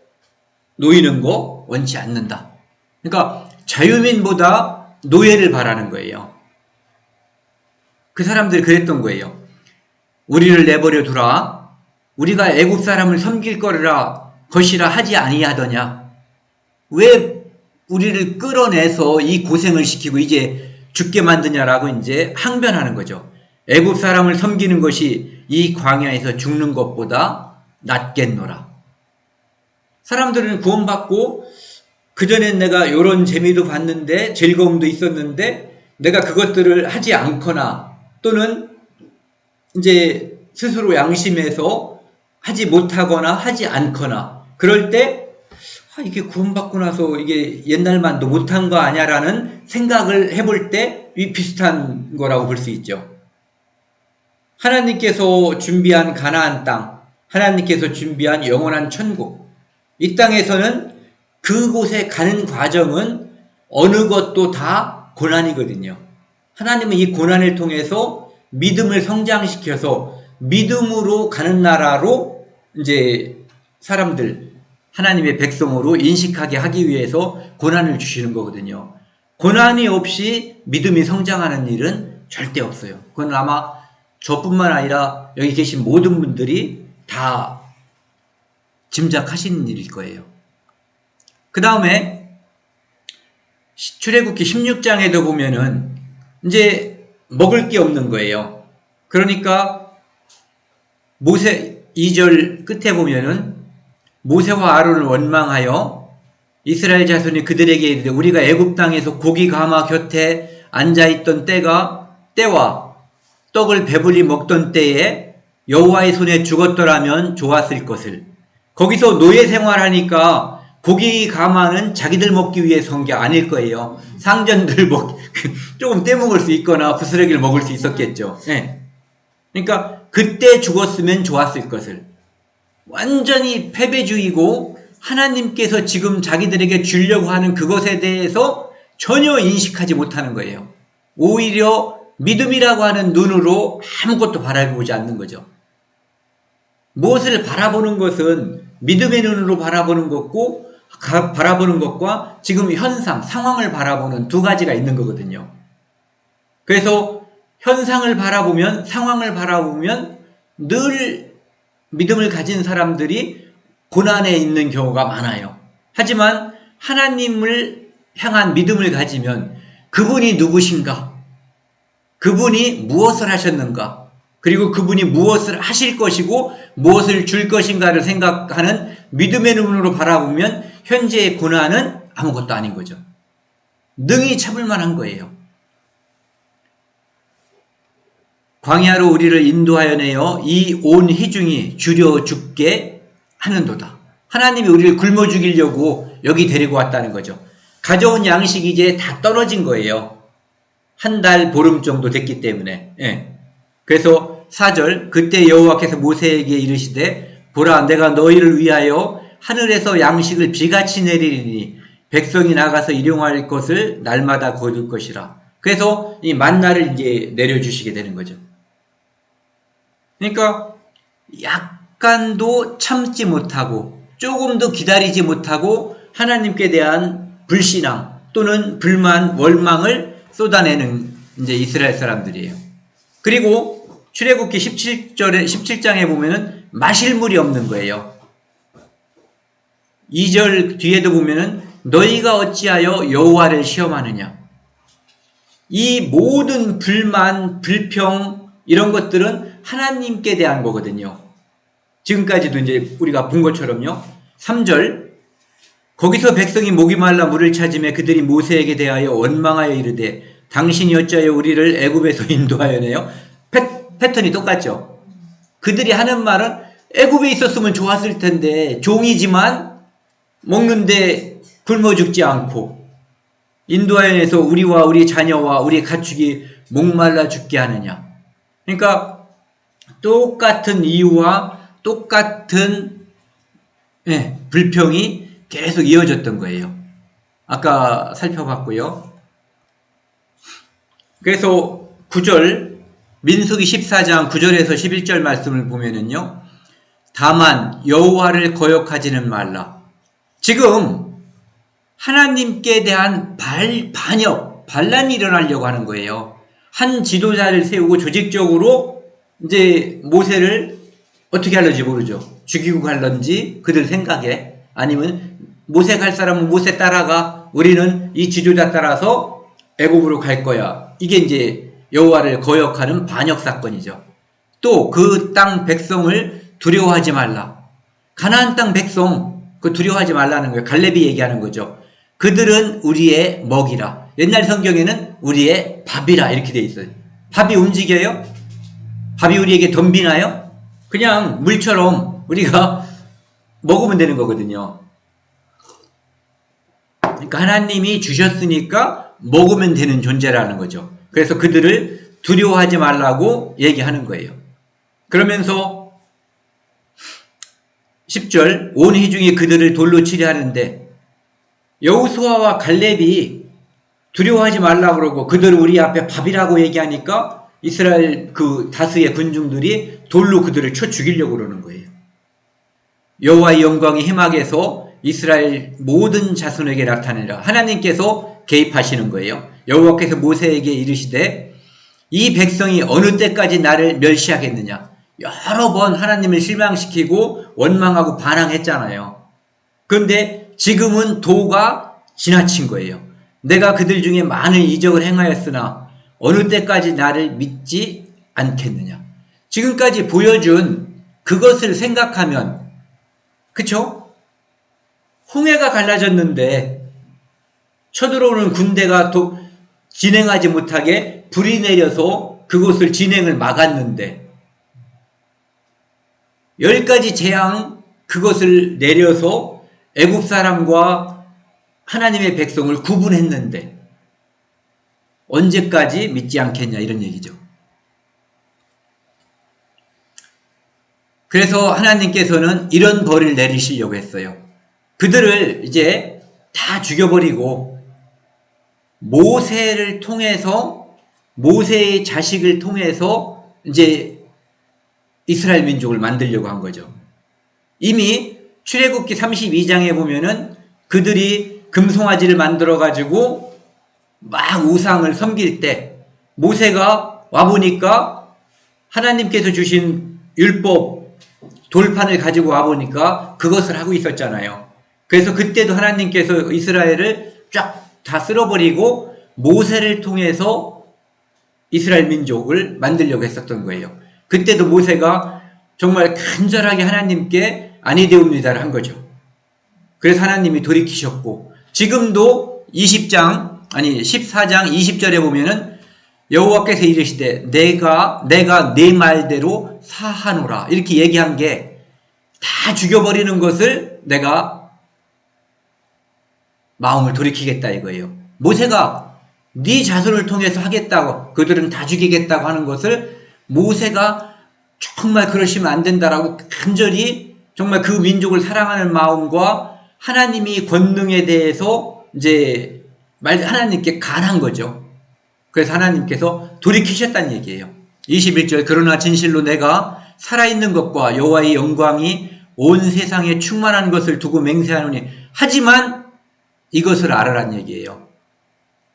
놓이는 거 원치 않는다. 그러니까 자유민보다 노예를 바라는 거예요. 그 사람들이 그랬던 거예요. 우리를 내버려 두라. 우리가 애굽 사람을 섬길 것이라 하지 아니하더냐. 왜 우리를 끌어내서 이 고생을 시키고 이제 죽게 만드냐라고 이제 항변하는 거죠. 애굽 사람을 섬기는 것이 이 광야에서 죽는 것보다 낫겠노라. 사람들은 구원받고 그전엔 내가 이런 재미도 봤는데 즐거움도 있었는데 내가 그것들을 하지 않거나 또는 이제 스스로 양심해서 하지 못하거나 하지 않거나 그럴 때 이게 구원받고 나서 이게 옛날만도 못한 거 아냐라는 생각을 해볼 때 이 비슷한 거라고 볼 수 있죠. 하나님께서 준비한 가나안 땅, 하나님께서 준비한 영원한 천국, 이 땅에서는 그곳에 가는 과정은 어느 것도 다 고난이거든요. 하나님은 이 고난을 통해서 믿음을 성장시켜서 믿음으로 가는 나라로 이제 사람들, 하나님의 백성으로 인식하게 하기 위해서 고난을 주시는 거거든요. 고난이 없이 믿음이 성장하는 일은 절대 없어요. 그건 아마 저뿐만 아니라 여기 계신 모든 분들이 다 짐작하시는 일일 거예요. 그 다음에 출애굽기 16장에도 보면은 이제 먹을 게 없는 거예요. 그러니까 모세 2절 끝에 보면은 모세와 아론을 원망하여 이스라엘 자손이 그들에게 이르되 우리가 애굽 땅에서 고기 가마 곁에 앉아있던 때와 떡을 배불리 먹던 때에 여호와의 손에 죽었더라면 좋았을 것을. 거기서 노예 생활하니까 고기 가마는 자기들 먹기 위해서 한 게 아닐 거예요. 상전들 조금 떼먹을 수 있거나 부스러기를 먹을 수 있었겠죠. 네. 그러니까 그때 죽었으면 좋았을 것을. 완전히 패배주의고 하나님께서 지금 자기들에게 주려고 하는 그것에 대해서 전혀 인식하지 못하는 거예요. 오히려 믿음이라고 하는 눈으로 아무것도 바라보지 않는 거죠. 무엇을 바라보는 것은 믿음의 눈으로 바라보는 것과 지금 현상, 상황을 바라보는 두 가지가 있는 거거든요. 그래서 현상을 바라보면, 상황을 바라보면 늘 믿음을 가진 사람들이 고난에 있는 경우가 많아요. 하지만 하나님을 향한 믿음을 가지면 그분이 누구신가? 그분이 무엇을 하셨는가? 그리고 그분이 무엇을 하실 것이고 무엇을 줄 것인가를 생각하는 믿음의 눈으로 바라보면 현재의 고난은 아무것도 아닌 거죠. 능히 참을 만한 거예요. 광야로 우리를 인도하여 내어 이 온 회중이 줄여 죽게 하는도다. 하나님이 우리를 굶어 죽이려고 여기 데리고 왔다는 거죠. 가져온 양식이 이제 다 떨어진 거예요. 한 달 보름 정도 됐기 때문에. 예. 그래서 4절 그때 여호와께서 모세에게 이르시되 보라 내가 너희를 위하여 하늘에서 양식을 비같이 내리리니 백성이 나가서 일용할 것을 날마다 거둘 것이라. 그래서 이 만나를 이제 내려주시게 되는 거죠. 그러니까 약간도 참지 못하고 조금도 기다리지 못하고 하나님께 대한 불신앙 또는 불만, 원망을 쏟아내는 이제 이스라엘 사람들이에요. 그리고 출애굽기 17장에 보면은 마실 물이 없는 거예요. 2절 뒤에도 보면은 너희가 어찌하여 여호와를 시험하느냐. 이 모든 불만, 불평 이런 것들은 하나님께 대한 거거든요. 지금까지도 이제 우리가 본 것처럼요. 3절 거기서 백성이 목이 말라 물을 찾으며 그들이 모세에게 대하여 원망하여 이르되 당신이 어찌하여 우리를 애굽에서 인도하여 내요. 패턴이 똑같죠. 그들이 하는 말은 애굽에 있었으면 좋았을 텐데 종이지만 먹는데 굶어 죽지 않고 인도하여 내서 우리와 우리 자녀와 우리 가축이 목말라 죽게 하느냐. 그러니까 똑같은 이유와 똑같은 불평이 계속 이어졌던 거예요. 아까 살펴봤고요. 그래서 9절 민수기 14장 9절에서 11절 말씀을 보면은요. 다만 여호와를 거역하지는 말라. 지금 하나님께 대한 반란이 일어나려고 하는 거예요. 한 지도자를 세우고 조직적으로 이제 모세를 어떻게 하는지 모르죠. 죽이고 갈런지 그들 생각에 아니면 모세 갈 사람은 모세 따라가 우리는 이 지도자 따라서 애굽으로 갈 거야. 이게 이제 여호와를 거역하는 반역 사건이죠. 또 그 땅 백성을 두려워하지 말라. 가나안 땅 백성 그 두려워하지 말라는 거예요. 갈렙이 얘기하는 거죠. 그들은 우리의 먹이라. 옛날 성경에는 우리의 밥이라 이렇게 돼 있어요. 밥이 움직여요? 밥이 우리에게 덤비나요? 그냥 물처럼 우리가 먹으면 되는 거거든요. 그러니까 하나님이 주셨으니까 먹으면 되는 존재라는 거죠. 그래서 그들을 두려워하지 말라고 얘기하는 거예요. 그러면서 10절 온 회중이 그들을 돌로 치려 하는데 여호수아와 갈렙이 두려워하지 말라고 그러고 그들을 우리 앞에 밥이라고 얘기하니까 이스라엘 그 다수의 군중들이 돌로 그들을 쳐 죽이려고 그러는 거예요. 여호와의 영광이 해막에서 이스라엘 모든 자손에게 나타내라. 하나님께서 개입하시는 거예요. 여호와께서 모세에게 이르시되 이 백성이 어느 때까지 나를 멸시하겠느냐. 여러 번 하나님을 실망시키고 원망하고 반항했잖아요. 그런데 지금은 도가 지나친 거예요. 내가 그들 중에 많은 이적을 행하였으나 어느 때까지 나를 믿지 않겠느냐. 지금까지 보여준 그것을 생각하면, 그쵸? 홍해가 갈라졌는데 쳐들어오는 군대가 진행하지 못하게 불이 내려서 그것을 진행을 막았는데 10가지 재앙 그것을 내려서 애국 사람과 하나님의 백성을 구분했는데 언제까지 믿지 않겠냐 이런 얘기죠. 그래서 하나님께서는 이런 벌을 내리시려고 했어요. 그들을 이제 다 죽여버리고 모세를 통해서, 모세의 자식을 통해서 이제 이스라엘 민족을 만들려고 한 거죠. 이미 출애굽기 32장에 보면은 그들이 금송아지를 만들어 가지고 막 우상을 섬길 때 모세가 와보니까 하나님께서 주신 율법 돌판을 가지고 와보니까 그것을 하고 있었잖아요. 그래서 그때도 하나님께서 이스라엘을 쫙 다 쓸어버리고 모세를 통해서 이스라엘 민족을 만들려고 했었던 거예요. 그때도 모세가 정말 간절하게 하나님께 아니되옵니다를 한 거죠. 그래서 하나님이 돌이키셨고, 지금도 14장 20절에 보면은 여호와께서 이르시되 내가 네 말대로 사하노라 이렇게 얘기한 게 다 죽여버리는 것을 내가 마음을 돌이키겠다 이거예요. 모세가 네 자손을 통해서 하겠다고, 그들은 다 죽이겠다고 하는 것을 모세가 정말 그러시면 안 된다라고 간절히 정말 그 민족을 사랑하는 마음과 하나님이 권능에 대해서 이제 하나님께 간한 거죠. 그래서 하나님께서 돌이키셨다는 얘기예요. 21절 그러나 진실로 내가 살아있는 것과 여호와의 영광이 온 세상에 충만한 것을 두고 맹세하노니 하지만 이것을 알아란 얘기예요.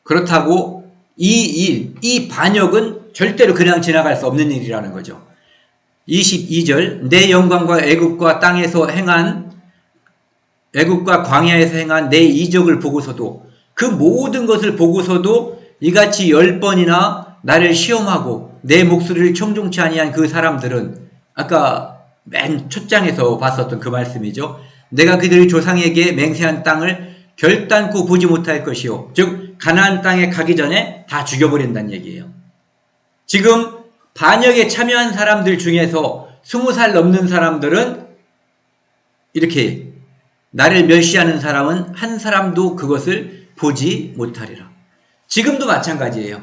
그렇다고 이 반역은 절대로 그냥 지나갈 수 없는 일이라는 거죠. 22절 내 영광과 애굽과 광야에서 행한 내 이적을 보고서도 그 모든 것을 보고서도 이같이 10번이나 나를 시험하고 내 목소리를 청종치 아니한 그 사람들은 아까 맨 첫 장에서 봤었던 그 말씀이죠. 내가 그들의 조상에게 맹세한 땅을 결단코 보지 못할 것이요. 즉 가나안 땅에 가기 전에 다 죽여버린다는 얘기예요. 지금 반역에 참여한 사람들 중에서 20살 넘는 사람들은 이렇게 나를 멸시하는 사람은 한 사람도 그것을 보지 못하리라. 지금도 마찬가지예요.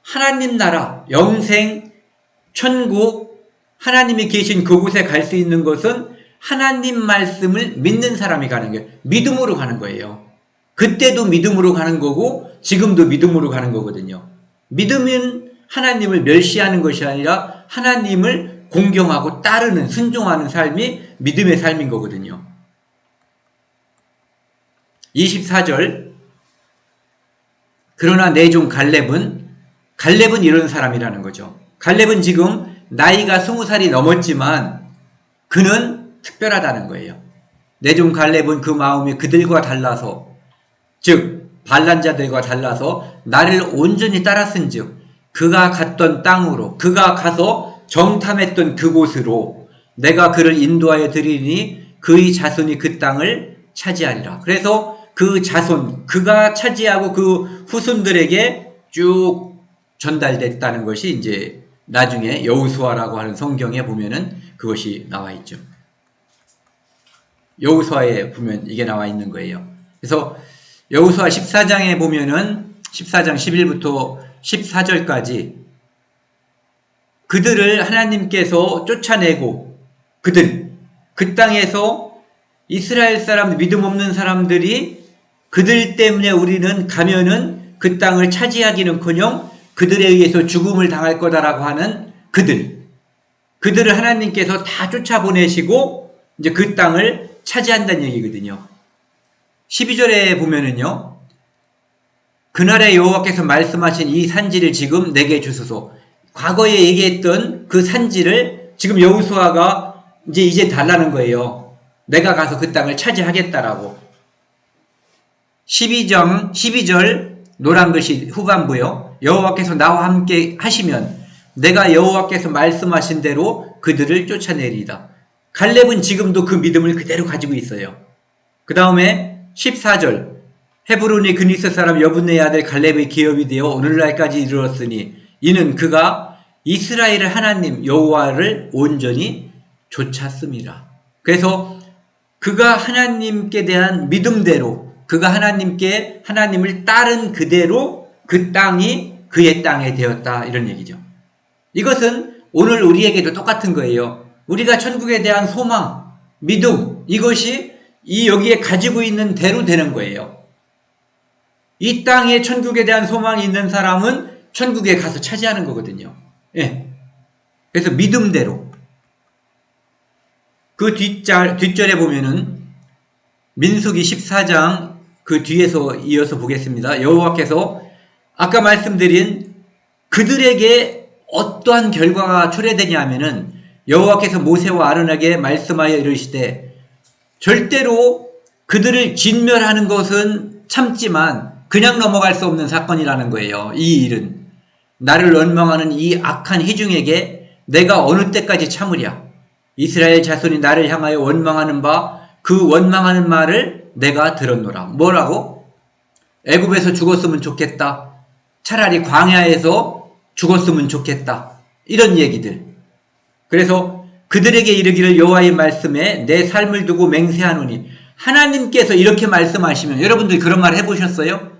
하나님 나라, 영생, 천국, 하나님이 계신 그곳에 갈 수 있는 것은 하나님 말씀을 믿는 사람이 가는 거예요. 믿음으로 가는 거예요. 그때도 믿음으로 가는 거고 지금도 믿음으로 가는 거거든요. 믿음은 하나님을 멸시하는 것이 아니라 하나님을 공경하고 따르는, 순종하는 삶이 믿음의 삶인 거거든요. 24절 그러나 내 종 갈렙은 이런 사람이라는 거죠. 갈렙은 지금 나이가 20살이 넘었지만 그는 특별하다는 거예요. 내 종 갈렙은 그 마음이 그들과 달라서, 즉 반란자들과 달라서 나를 온전히 따랐은즉 그가 갔던 땅으로, 그가 가서 정탐했던 그곳으로 내가 그를 인도하여 드리니 그의 자손이 그 땅을 차지하리라. 그래서 그 자손, 그가 차지하고 그 후손들에게 쭉 전달됐다는 것이 이제 나중에 여호수아라고 하는 성경에 보면은 그것이 나와 있죠. 여호수아에 보면 이게 나와 있는 거예요. 그래서 여호수아 14장에 보면은 14장 11부터 14절까지 그들을 하나님께서 쫓아내고 그 땅에서 이스라엘 사람, 믿음 없는 사람들이 그들 때문에 우리는 가면은 그 땅을 차지하기는커녕 그들에 의해서 죽음을 당할 거다라고 하는 그들을 하나님께서 다 쫓아보내시고 이제 그 땅을 차지한다는 얘기거든요. 12절에 보면은요, 그날에 여호와께서 말씀하신 이 산지를 지금 내게 주소서. 과거에 얘기했던 그 산지를 지금 여호수아가 이제 달라는 거예요. 내가 가서 그 땅을 차지하겠다라고. 12절 노란 글씨 후반부요. 여호와께서 나와 함께 하시면 내가 여호와께서 말씀하신 대로 그들을 쫓아내리이다. 갈렙은 지금도 그 믿음을 그대로 가지고 있어요. 그 다음에 14절 헤브론이 그니스 사람 여분네의 아들 갈렙의 기업이 되어 오늘날까지 이르렀으니 이는 그가 이스라엘의 하나님 여호와를 온전히 좇았습니다. 그래서 그가 하나님께 대한 믿음대로 그가 하나님을 따른 그대로 그 땅이 그의 땅이 되었다 이런 얘기죠. 이것은 오늘 우리에게도 똑같은 거예요. 우리가 천국에 대한 소망, 믿음 이것이 여기에 가지고 있는 대로 되는 거예요. 이 땅에 천국에 대한 소망이 있는 사람은 천국에 가서 차지하는 거거든요. 예. 그래서 믿음대로. 그 뒷절에 보면은 민수기 14장 그 뒤에서 이어서 보겠습니다. 여호와께서 아까 말씀드린 그들에게 어떠한 결과가 초래되냐 하면은 여호와께서 모세와 아론에게 말씀하여 이르시되 절대로 그들을 진멸하는 것은 참지만 그냥 넘어갈 수 없는 사건이라는 거예요. 이 일은 나를 원망하는 이 악한 회중에게 내가 어느 때까지 참으랴. 이스라엘 자손이 나를 향하여 원망하는 바 그 원망하는 말을 내가 들었노라. 뭐라고? 애굽에서 죽었으면 좋겠다. 차라리 광야에서 죽었으면 좋겠다. 이런 얘기들. 그래서 그들에게 이르기를 여호와의 말씀에 내 삶을 두고 맹세하노니 하나님께서 이렇게 말씀하시면 여러분들이 그런 말 해보셨어요?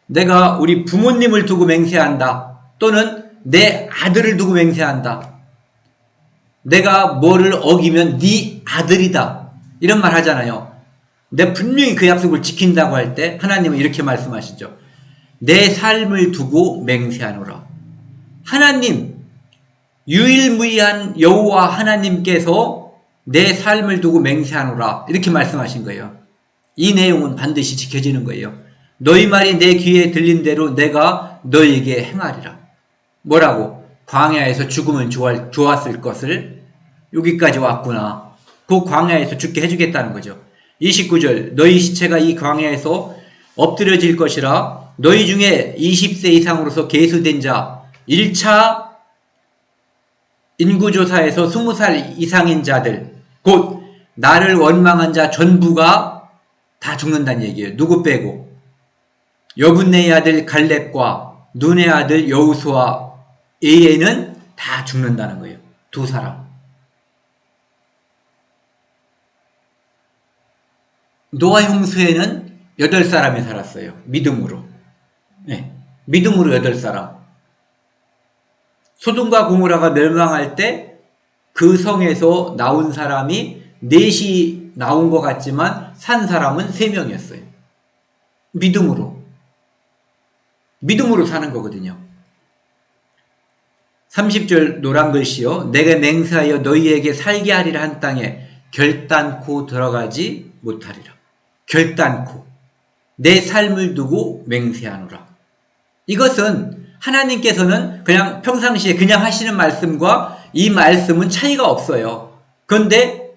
내가 우리 부모님을 두고 맹세한다. 또는 내 아들을 두고 맹세한다. 내가 뭐를 어기면 네 아들이다. 이런 말 하잖아요. 내 분명히 그 약속을 지킨다고 할 때 하나님은 이렇게 말씀하시죠. 내 삶을 두고 맹세하노라. 하나님, 유일무이한 여호와 하나님께서 내 삶을 두고 맹세하노라. 이렇게 말씀하신 거예요. 이 내용은 반드시 지켜지는 거예요. 너희 말이 내 귀에 들린 대로 내가 너희에게 행하리라. 뭐라고? 광야에서 죽으면 좋았을 것을 여기까지 왔구나. 그 광야에서 죽게 해주겠다는 거죠. 29절 너희 시체가 이 광야에서 엎드려질 것이라. 너희 중에 20세 이상으로서 계수된 자 1차 인구조사에서 20살 이상인 자들 곧 나를 원망한 자 전부가 다 죽는다는 얘기예요. 누구 빼고? 여분네의 아들 갈렙과 눈의 아들 여호수아 에이에는 다 죽는다는 거예요. 두 사람. 노아 홍수에는 8사람이 살았어요. 믿음으로. 네, 믿음으로 8사람. 소돔과 고모라가 멸망할 때 그 성에서 나온 사람이 4이 나온 것 같지만 산 사람은 3명이었어요. 믿음으로. 믿음으로 사는 거거든요. 30절 노란 글씨요. 내가 맹세하여 너희에게 살게 하리라 한 땅에 결단코 들어가지 못하리라. 결단코. 내 삶을 두고 맹세하노라. 이것은 하나님께서는 그냥 평상시에 그냥 하시는 말씀과 이 말씀은 차이가 없어요. 그런데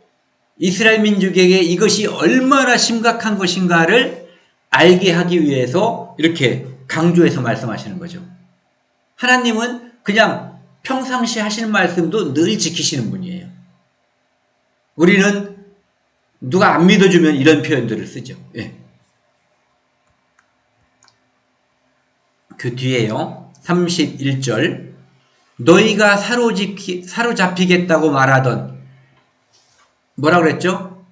이스라엘 민족에게 이것이 얼마나 심각한 것인가를 알게 하기 위해서 이렇게 강조해서 말씀하시는 거죠. 하나님은 그냥 평상시 하시는 말씀도 늘 지키시는 분이에요. 우리는 누가 안 믿어주면 이런 표현들을 쓰죠. 예. 그 뒤에요. 31절 너희가 사로잡히겠다고 말하던 뭐라 그랬죠?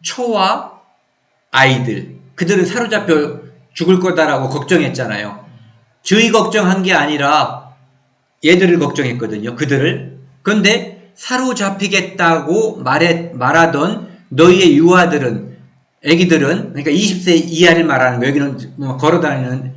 초와 아이들 그들은 사로잡혀 죽을 거다라고 걱정했잖아요. 저희 걱정한 게 아니라 얘들을 걱정했거든요. 그들을. 그런데 사로잡히겠다고 말하던 너희의 유아들은 애기들은 그러니까 20세 이하를 말하는 거예요. 여기는 뭐 걸어다니는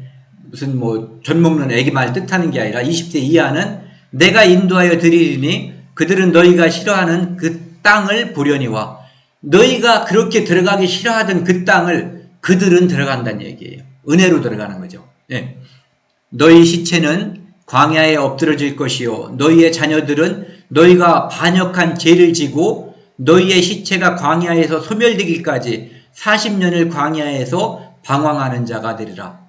무슨 뭐 젖 먹는 애기 말 뜻하는 게 아니라 20세 이하는 내가 인도하여 드리리니 그들은 너희가 싫어하는 그 땅을 보려니와 너희가 그렇게 들어가기 싫어하던 그 땅을 그들은 들어간다는 얘기예요. 은혜로 들어가는 거죠. 예. 너희 시체는 광야에 엎드러질 것이요 너희의 자녀들은 너희가 반역한 죄를 지고 너희의 시체가 광야에서 소멸되기까지 40년을 광야에서 방황하는 자가 되리라.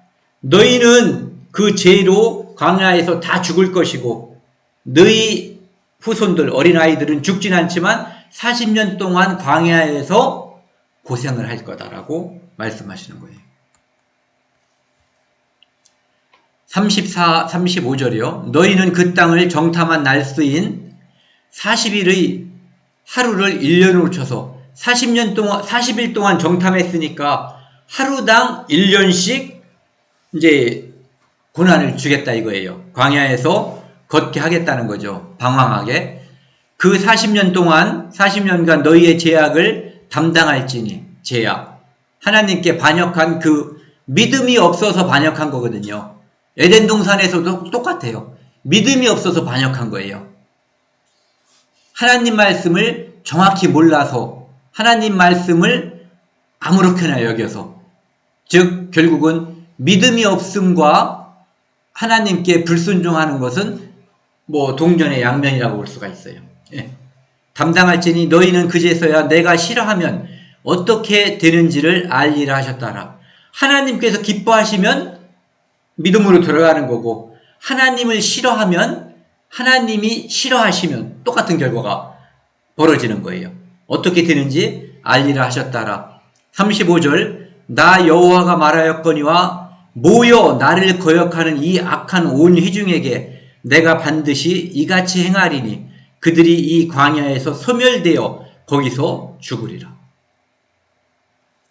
너희는 그 죄로 광야에서 다 죽을 것이고 너희 후손들 어린아이들은 죽진 않지만 40년 동안 광야에서 고생을 할 거다라고 말씀하시는 거예요. 35절이요. 너희는 그 땅을 정탐한 날수인 40일의 하루를 1년으로 쳐서 40일 동안 정탐했으니까 하루당 1년씩 이제 고난을 주겠다 이거예요. 광야에서 걷게 하겠다는 거죠. 방황하게. 그 40년간 너희의 죄악을 담당할지니, 죄악. 하나님께 반역한 그 믿음이 없어서 반역한 거거든요. 에덴 동산에서도 똑같아요. 믿음이 없어서 반역한 거예요. 하나님 말씀을 정확히 몰라서 하나님 말씀을 아무렇게나 여겨서, 즉 결국은 믿음이 없음과 하나님께 불순종하는 것은 뭐 동전의 양면이라고 볼 수가 있어요. 예. 담당할지니 너희는 그제서야 내가 싫어하면 어떻게 되는지를 알리라 하셨다라. 하나님께서 기뻐하시면 믿음으로 들어가는 거고, 하나님을 싫어하면, 하나님이 싫어하시면 똑같은 결과가 벌어지는 거예요. 어떻게 되는지 알리라 하셨다라. 35절 나 여호와가 말하였거니와 모여 나를 거역하는 이 악한 온 회중에게 내가 반드시 이같이 행하리니 그들이 이 광야에서 소멸되어 거기서 죽으리라.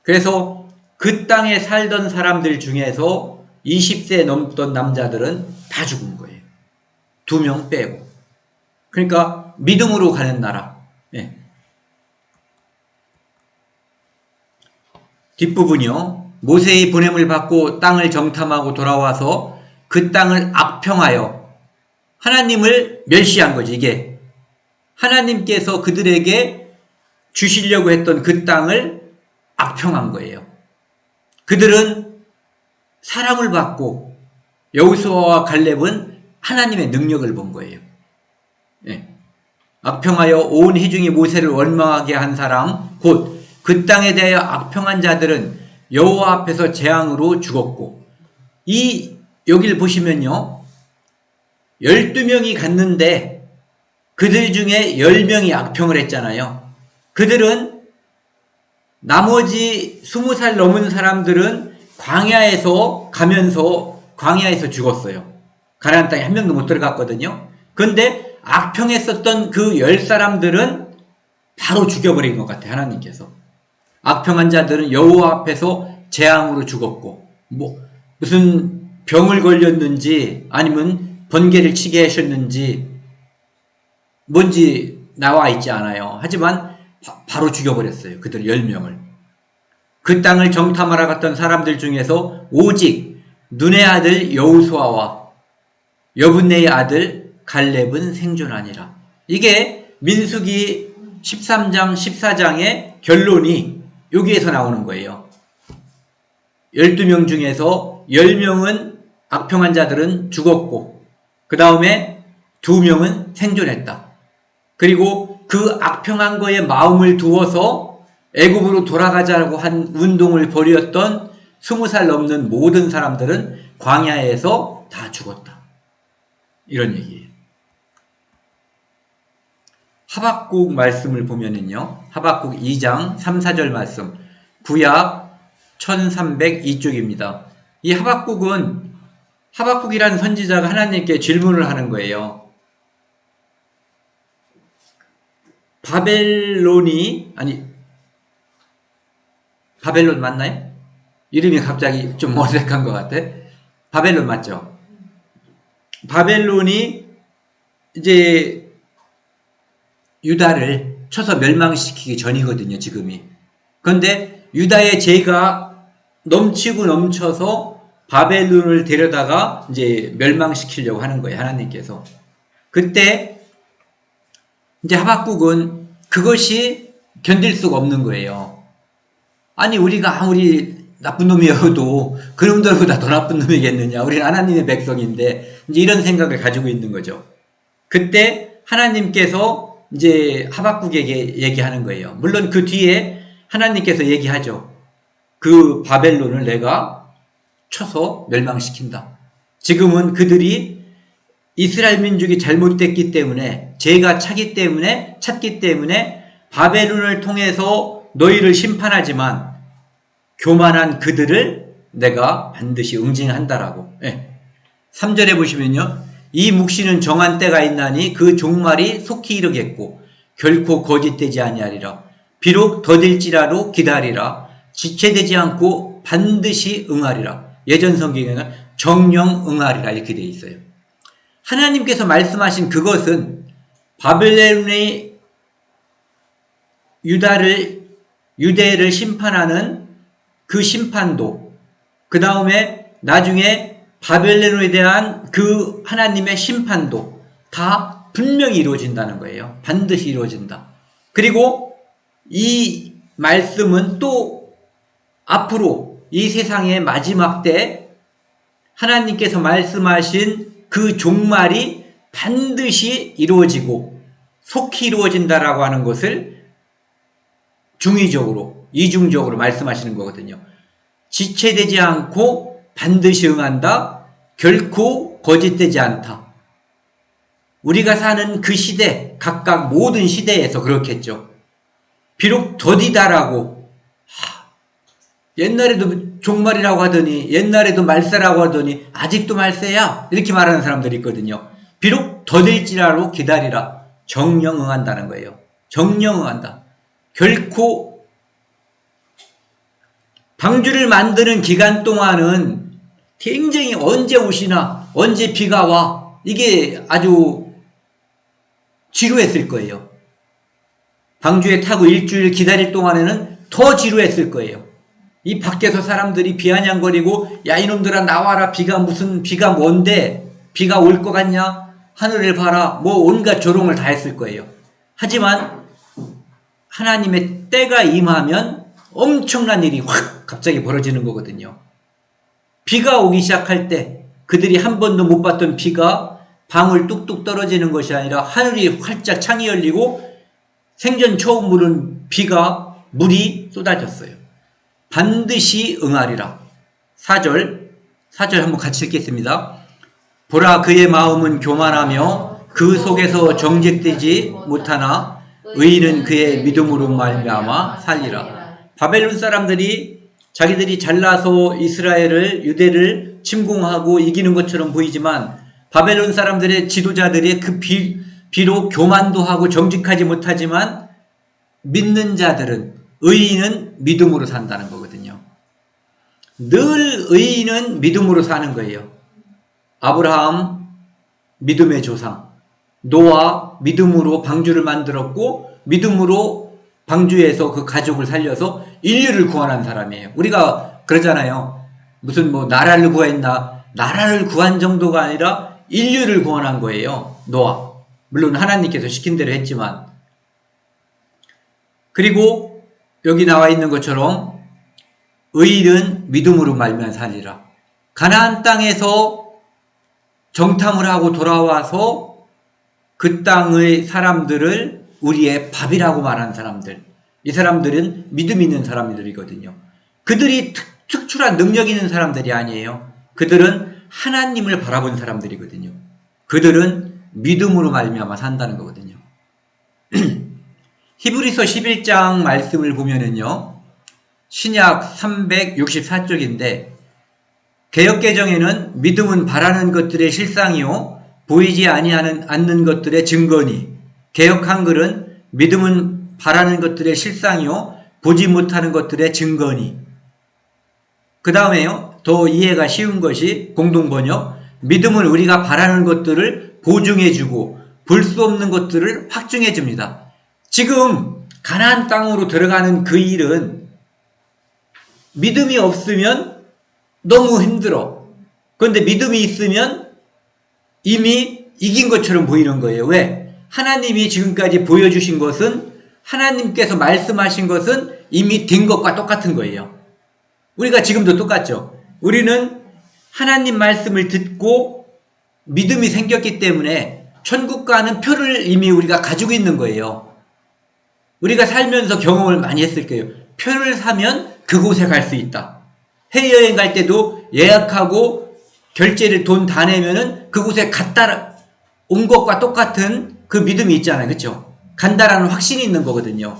그래서 그 땅에 살던 사람들 중에서 20세 넘던 남자들은 다 죽은 거예요. 2명 빼고. 그러니까 믿음으로 가는 나라. 예. 뒷부분이요. 모세의 보냄을 받고 땅을 정탐하고 돌아와서 그 땅을 악평하여 하나님을 멸시한 거지. 이게 하나님께서 그들에게 주시려고 했던 그 땅을 악평한 거예요. 그들은 사랑을 받고 여호수아와 갈렙은 하나님의 능력을 본 거예요. 예. 악평하여 온 회중이 모세를 원망하게 한 사람 곧 그 땅에 대하여 악평한 자들은 여호와 앞에서 재앙으로 죽었고, 여기를 보시면요, 12명이 갔는데 그들 중에 10명이 악평을 했잖아요. 그들은 나머지 20살 넘은 사람들은 광야에서 가면서 광야에서 죽었어요. 가나안 땅에 한 명도 못 들어갔거든요. 그런데 악평했었던 그 10사람들은 바로 죽여버린 것 같아요. 하나님께서. 악평한 자들은 여호와 앞에서 재앙으로 죽었고, 무슨 병을 걸렸는지 아니면 번개를 치게 하셨는지 뭔지 나와 있지 않아요. 하지만 바로 죽여버렸어요. 그들 10명을. 그 땅을 정탐하러 갔던 사람들 중에서 오직 눈의 아들 여호수아와 여분네의 아들 갈렙은 생존하니라. 이게 민수기 13장 14장의 결론이 여기에서 나오는 거예요. 12명 중에서 10명은 악평한 자들은 죽었고, 그 다음에 2명은 생존했다. 그리고 그 악평한 거에 마음을 두어서 애굽으로 돌아가자고 한 운동을 벌였던 20살 넘는 모든 사람들은 광야에서 다 죽었다. 이런 얘기예요. 하박국 말씀을 보면은요, 하박국 2장 3, 4절 말씀, 구약 1302쪽입니다. 이 하박국이라는 선지자가 하나님께 질문을 하는 거예요. 바벨론 맞나요? 이름이 갑자기 좀 어색한 것 같아. 바벨론 맞죠? 바벨론이 이제 유다를 쳐서 멸망시키기 전이거든요, 지금이. 그런데 유다의 죄가 넘치고 넘쳐서 바벨론을 데려다가 이제 멸망시키려고 하는 거예요, 하나님께서. 그때 이제 하박국은 그것이 견딜 수가 없는 거예요. 아니, 우리가 아무리 나쁜 놈이어도 그놈들보다 더 나쁜 놈이겠느냐. 우리는 하나님의 백성인데, 이제 이런 생각을 가지고 있는 거죠. 그때 하나님께서 이제 하박국에게 얘기하는 거예요. 물론 그 뒤에 하나님께서 얘기하죠. 그 바벨론을 내가 쳐서 멸망시킨다. 지금은 그들이 이스라엘 민족이 잘못됐기 때문에, 죄가 찼기 때문에 바벨론을 통해서 너희를 심판하지만 교만한 그들을 내가 반드시 응징한다라고. 3절에 보시면요. 이 묵시는 정한 때가 있나니 그 종말이 속히 이르겠고 결코 거짓되지 아니하리라. 비록 더딜지라도 기다리라. 지체되지 않고 반드시 응하리라. 예전 성경에는 정령 응하리라 이렇게 되어 있어요. 하나님께서 말씀하신 그것은 바벨론이 유대를 심판하는 그 심판도, 그 다음에 나중에 바벨론에 대한 그 하나님의 심판도 다 분명히 이루어진다는 거예요. 반드시 이루어진다. 그리고 이 말씀은 또 앞으로 이 세상의 마지막 때 하나님께서 말씀하신 그 종말이 반드시 이루어지고 속히 이루어진다라고 하는 것을 중의적으로, 이중적으로 말씀하시는 거거든요. 지체되지 않고 반드시 응한다. 결코 거짓되지 않다. 우리가 사는 그 시대, 각각 모든 시대에서 그렇겠죠. 비록 더디다라고, 옛날에도 종말이라고 하더니, 옛날에도 말세라고 하더니 아직도 말세야 이렇게 말하는 사람들이 있거든요. 비록 더딜지라도 기다리라. 정령 응한다는 거예요. 정령 응한다. 결코 방주를 만드는 기간 동안은 굉장히 언제 오시나, 언제 비가 와, 이게 아주 지루했을 거예요. 방주에 타고 일주일 기다릴 동안에는 더 지루했을 거예요. 이 밖에서 사람들이 비아냥거리고, 야 이놈들아 나와라, 비가 뭔데, 비가 올 것 같냐, 하늘을 봐라, 뭐 온갖 조롱을 다 했을 거예요. 하지만 하나님의 때가 임하면 엄청난 일이 확 갑자기 벌어지는 거거든요. 비가 오기 시작할 때 그들이 한 번도 못 봤던 비가 방울 뚝뚝 떨어지는 것이 아니라 하늘이 활짝 창이 열리고 생전 처음 물은 물이 쏟아졌어요. 반드시 응하리라. 4절 한번 같이 읽겠습니다. 보라, 그의 마음은 교만하며 그 속에서 정직되지 못하나 의인은 그의 믿음으로 말미암아 살리라. 바벨론 사람들이 자기들이 잘나서 유대를 침공하고 이기는 것처럼 보이지만 바벨론 사람들의 지도자들이 비록 교만도 하고 정직하지 못하지만 믿는 자들은, 의인은 믿음으로 산다는 거거든요. 늘 의인은 믿음으로 사는 거예요. 아브라함 믿음의 조상, 노아 믿음으로 방주를 만들었고 믿음으로 방주에서 그 가족을 살려서 인류를 구원한 사람이에요. 우리가 그러잖아요. 무슨 나라를 구했나? 나라를 구한 정도가 아니라 인류를 구원한 거예요. 노아. 물론 하나님께서 시킨 대로 했지만. 그리고 여기 나와 있는 것처럼 의인은 믿음으로 말미암아 살리라. 가나안 땅에서 정탐을 하고 돌아와서 그 땅의 사람들을 우리의 밥이라고 말하는 사람들, 이 사람들은 믿음 있는 사람들이거든요. 그들이 특출한 능력 있는 사람들이 아니에요. 그들은 하나님을 바라본 사람들이거든요. 그들은 믿음으로 말미암아 산다는 거거든요. 히브리서 11장 말씀을 보면은요, 신약 364쪽인데 개역개정에는 믿음은 바라는 것들의 실상이요 보이지 않는 것들의 증거니, 개역 한글은 믿음은 바라는 것들의 실상이요 보지 못하는 것들의 증거니. 그 다음에요, 더 이해가 쉬운 것이 공동번역, 믿음은 우리가 바라는 것들을 보증해주고 볼 수 없는 것들을 확증해줍니다. 지금 가나안 땅으로 들어가는 그 일은 믿음이 없으면 너무 힘들어. 그런데 믿음이 있으면 이미 이긴 것처럼 보이는 거예요. 왜? 하나님이 지금까지 보여주신 것은, 하나님께서 말씀하신 것은 이미 된 것과 똑같은 거예요. 우리가 지금도 똑같죠. 우리는 하나님 말씀을 듣고 믿음이 생겼기 때문에 천국 가는 표를 이미 우리가 가지고 있는 거예요. 우리가 살면서 경험을 많이 했을 거예요. 표를 사면 그곳에 갈 수 있다. 해외여행 갈 때도 예약하고 결제를 돈 다 내면은 그곳에 갔다 온 것과 똑같은 그 믿음이 있잖아요. 그렇죠? 간다라는 확신이 있는 거거든요.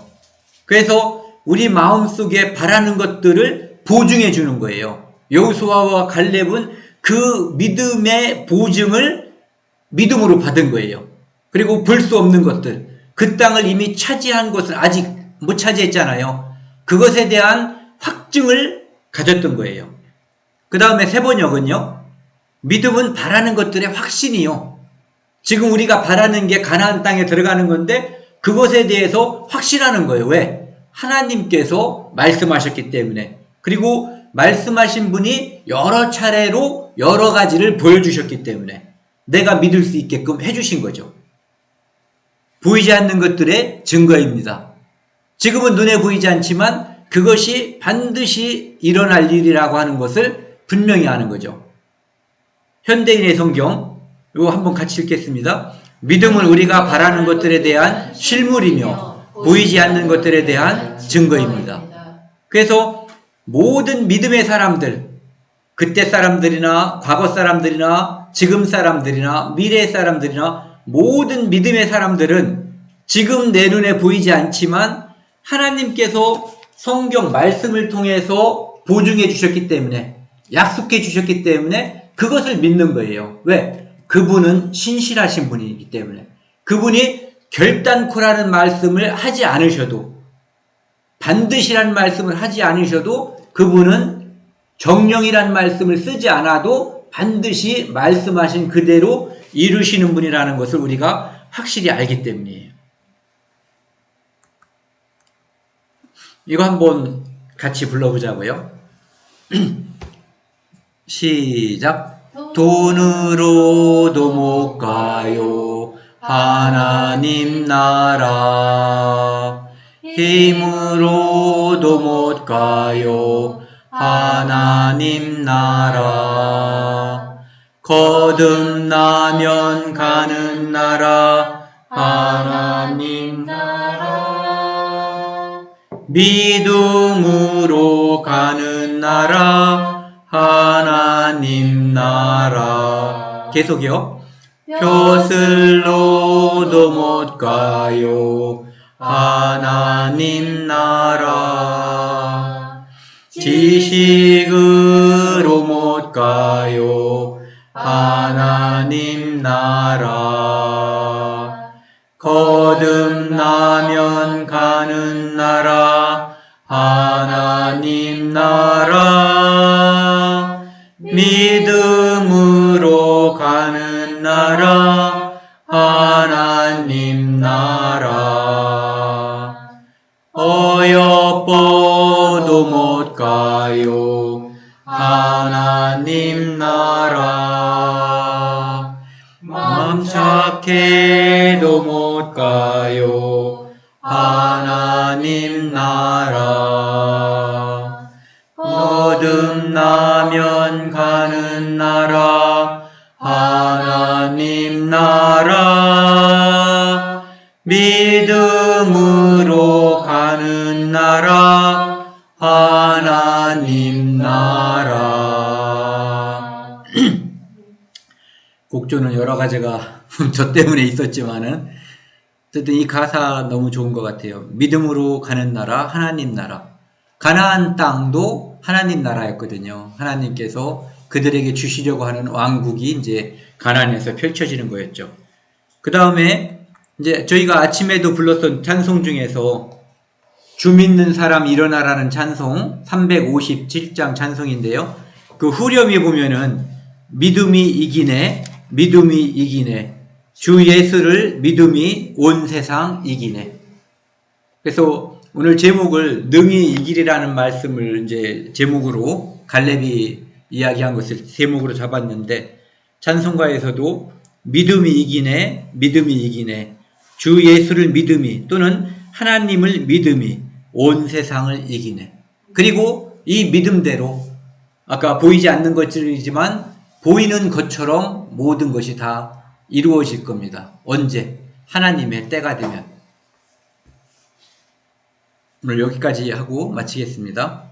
그래서 우리 마음속에 바라는 것들을 보증해 주는 거예요. 여호수아와 갈렙은 그 믿음의 보증을 믿음으로 받은 거예요. 그리고 볼 수 없는 것들, 그 땅을 이미 차지한 것을 아직 못 차지했잖아요. 그것에 대한 확증을 가졌던 거예요. 그 다음에 세 번역은요. 믿음은 바라는 것들의 확신이요. 지금 우리가 바라는 게 가나안 땅에 들어가는 건데 그것에 대해서 확신하는 거예요. 왜? 하나님께서 말씀하셨기 때문에. 그리고 말씀하신 분이 여러 차례로 여러 가지를 보여주셨기 때문에 내가 믿을 수 있게끔 해주신 거죠. 보이지 않는 것들의 증거입니다. 지금은 눈에 보이지 않지만 그것이 반드시 일어날 일이라고 하는 것을 분명히 아는 거죠. 현대인의 성경 이거 한번 같이 읽겠습니다. 믿음은 우리가 바라는 것들에 대한 실물이며 보이지 않는 것들에 대한 증거입니다. 그래서 모든 믿음의 사람들, 그때 사람들이나 과거 사람들이나 지금 사람들이나 미래 사람들이나 모든 믿음의 사람들은 지금 내 눈에 보이지 않지만 하나님께서 성경 말씀을 통해서 보증해 주셨기 때문에 약속해 주셨기 때문에 그것을 믿는 거예요. 왜? 그분은 신실하신 분이기 때문에 그분이 결단코라는 말씀을 하지 않으셔도 반드시라는 말씀을 하지 않으셔도 그분은 정령이라는 말씀을 쓰지 않아도 반드시 말씀하신 그대로 이루시는 분이라는 것을 우리가 확실히 알기 때문이에요. 이거 한번 같이 불러보자고요. 시작. 돈으로도 못 가요 하나님 나라. 힘으로도 못 가요 하나님 나라. 거듭나면 가는 나라 하나님 나라. 믿음으로 가는 나라 하나님 나라. 계속이요. 벼슬로도 못 가요 하나님 나라. 지식으로 못 가요 하나님 나라. 거듭나면 가는 나라 하나님 나라. 믿음으로 가는 나라 하나님 나라. 어여뻐도 못 가요 하나님 나라. 마음 착해도 못 가요 하나님 나라. 거듭나면 가는 나라 하나님 나라. 믿음으로 가는 나라 하나님 나라. 곡조는 여러 가지가 저 때문에 있었지만은 어쨌든 이 가사 너무 좋은 것 같아요. 믿음으로 가는 나라 하나님 나라. 가나안 땅도 하나님 나라였거든요. 하나님께서 그들에게 주시려고 하는 왕국이 이제 가나안에서 펼쳐지는 거였죠. 그 다음에 이제 저희가 아침에도 불렀던 찬송 중에서 주 믿는 사람 일어나라는 찬송 357장 찬송인데요. 그 후렴에 보면은 믿음이 이기네, 믿음이 이기네, 주 예수를 믿음이 온 세상 이기네. 그래서 오늘 제목을 능히 이기리라는 말씀을 이제 제목으로 갈렙이 이야기한 것을 제목으로 잡았는데 찬송가에서도 믿음이 이기네, 믿음이 이기네, 주 예수를 믿음이 또는 하나님을 믿음이 온 세상을 이기네. 그리고 이 믿음대로 아까 보이지 않는 것들이지만 보이는 것처럼 모든 것이 다 이루어질 겁니다. 언제? 하나님의 때가 되면. 오늘 여기까지 하고 마치겠습니다.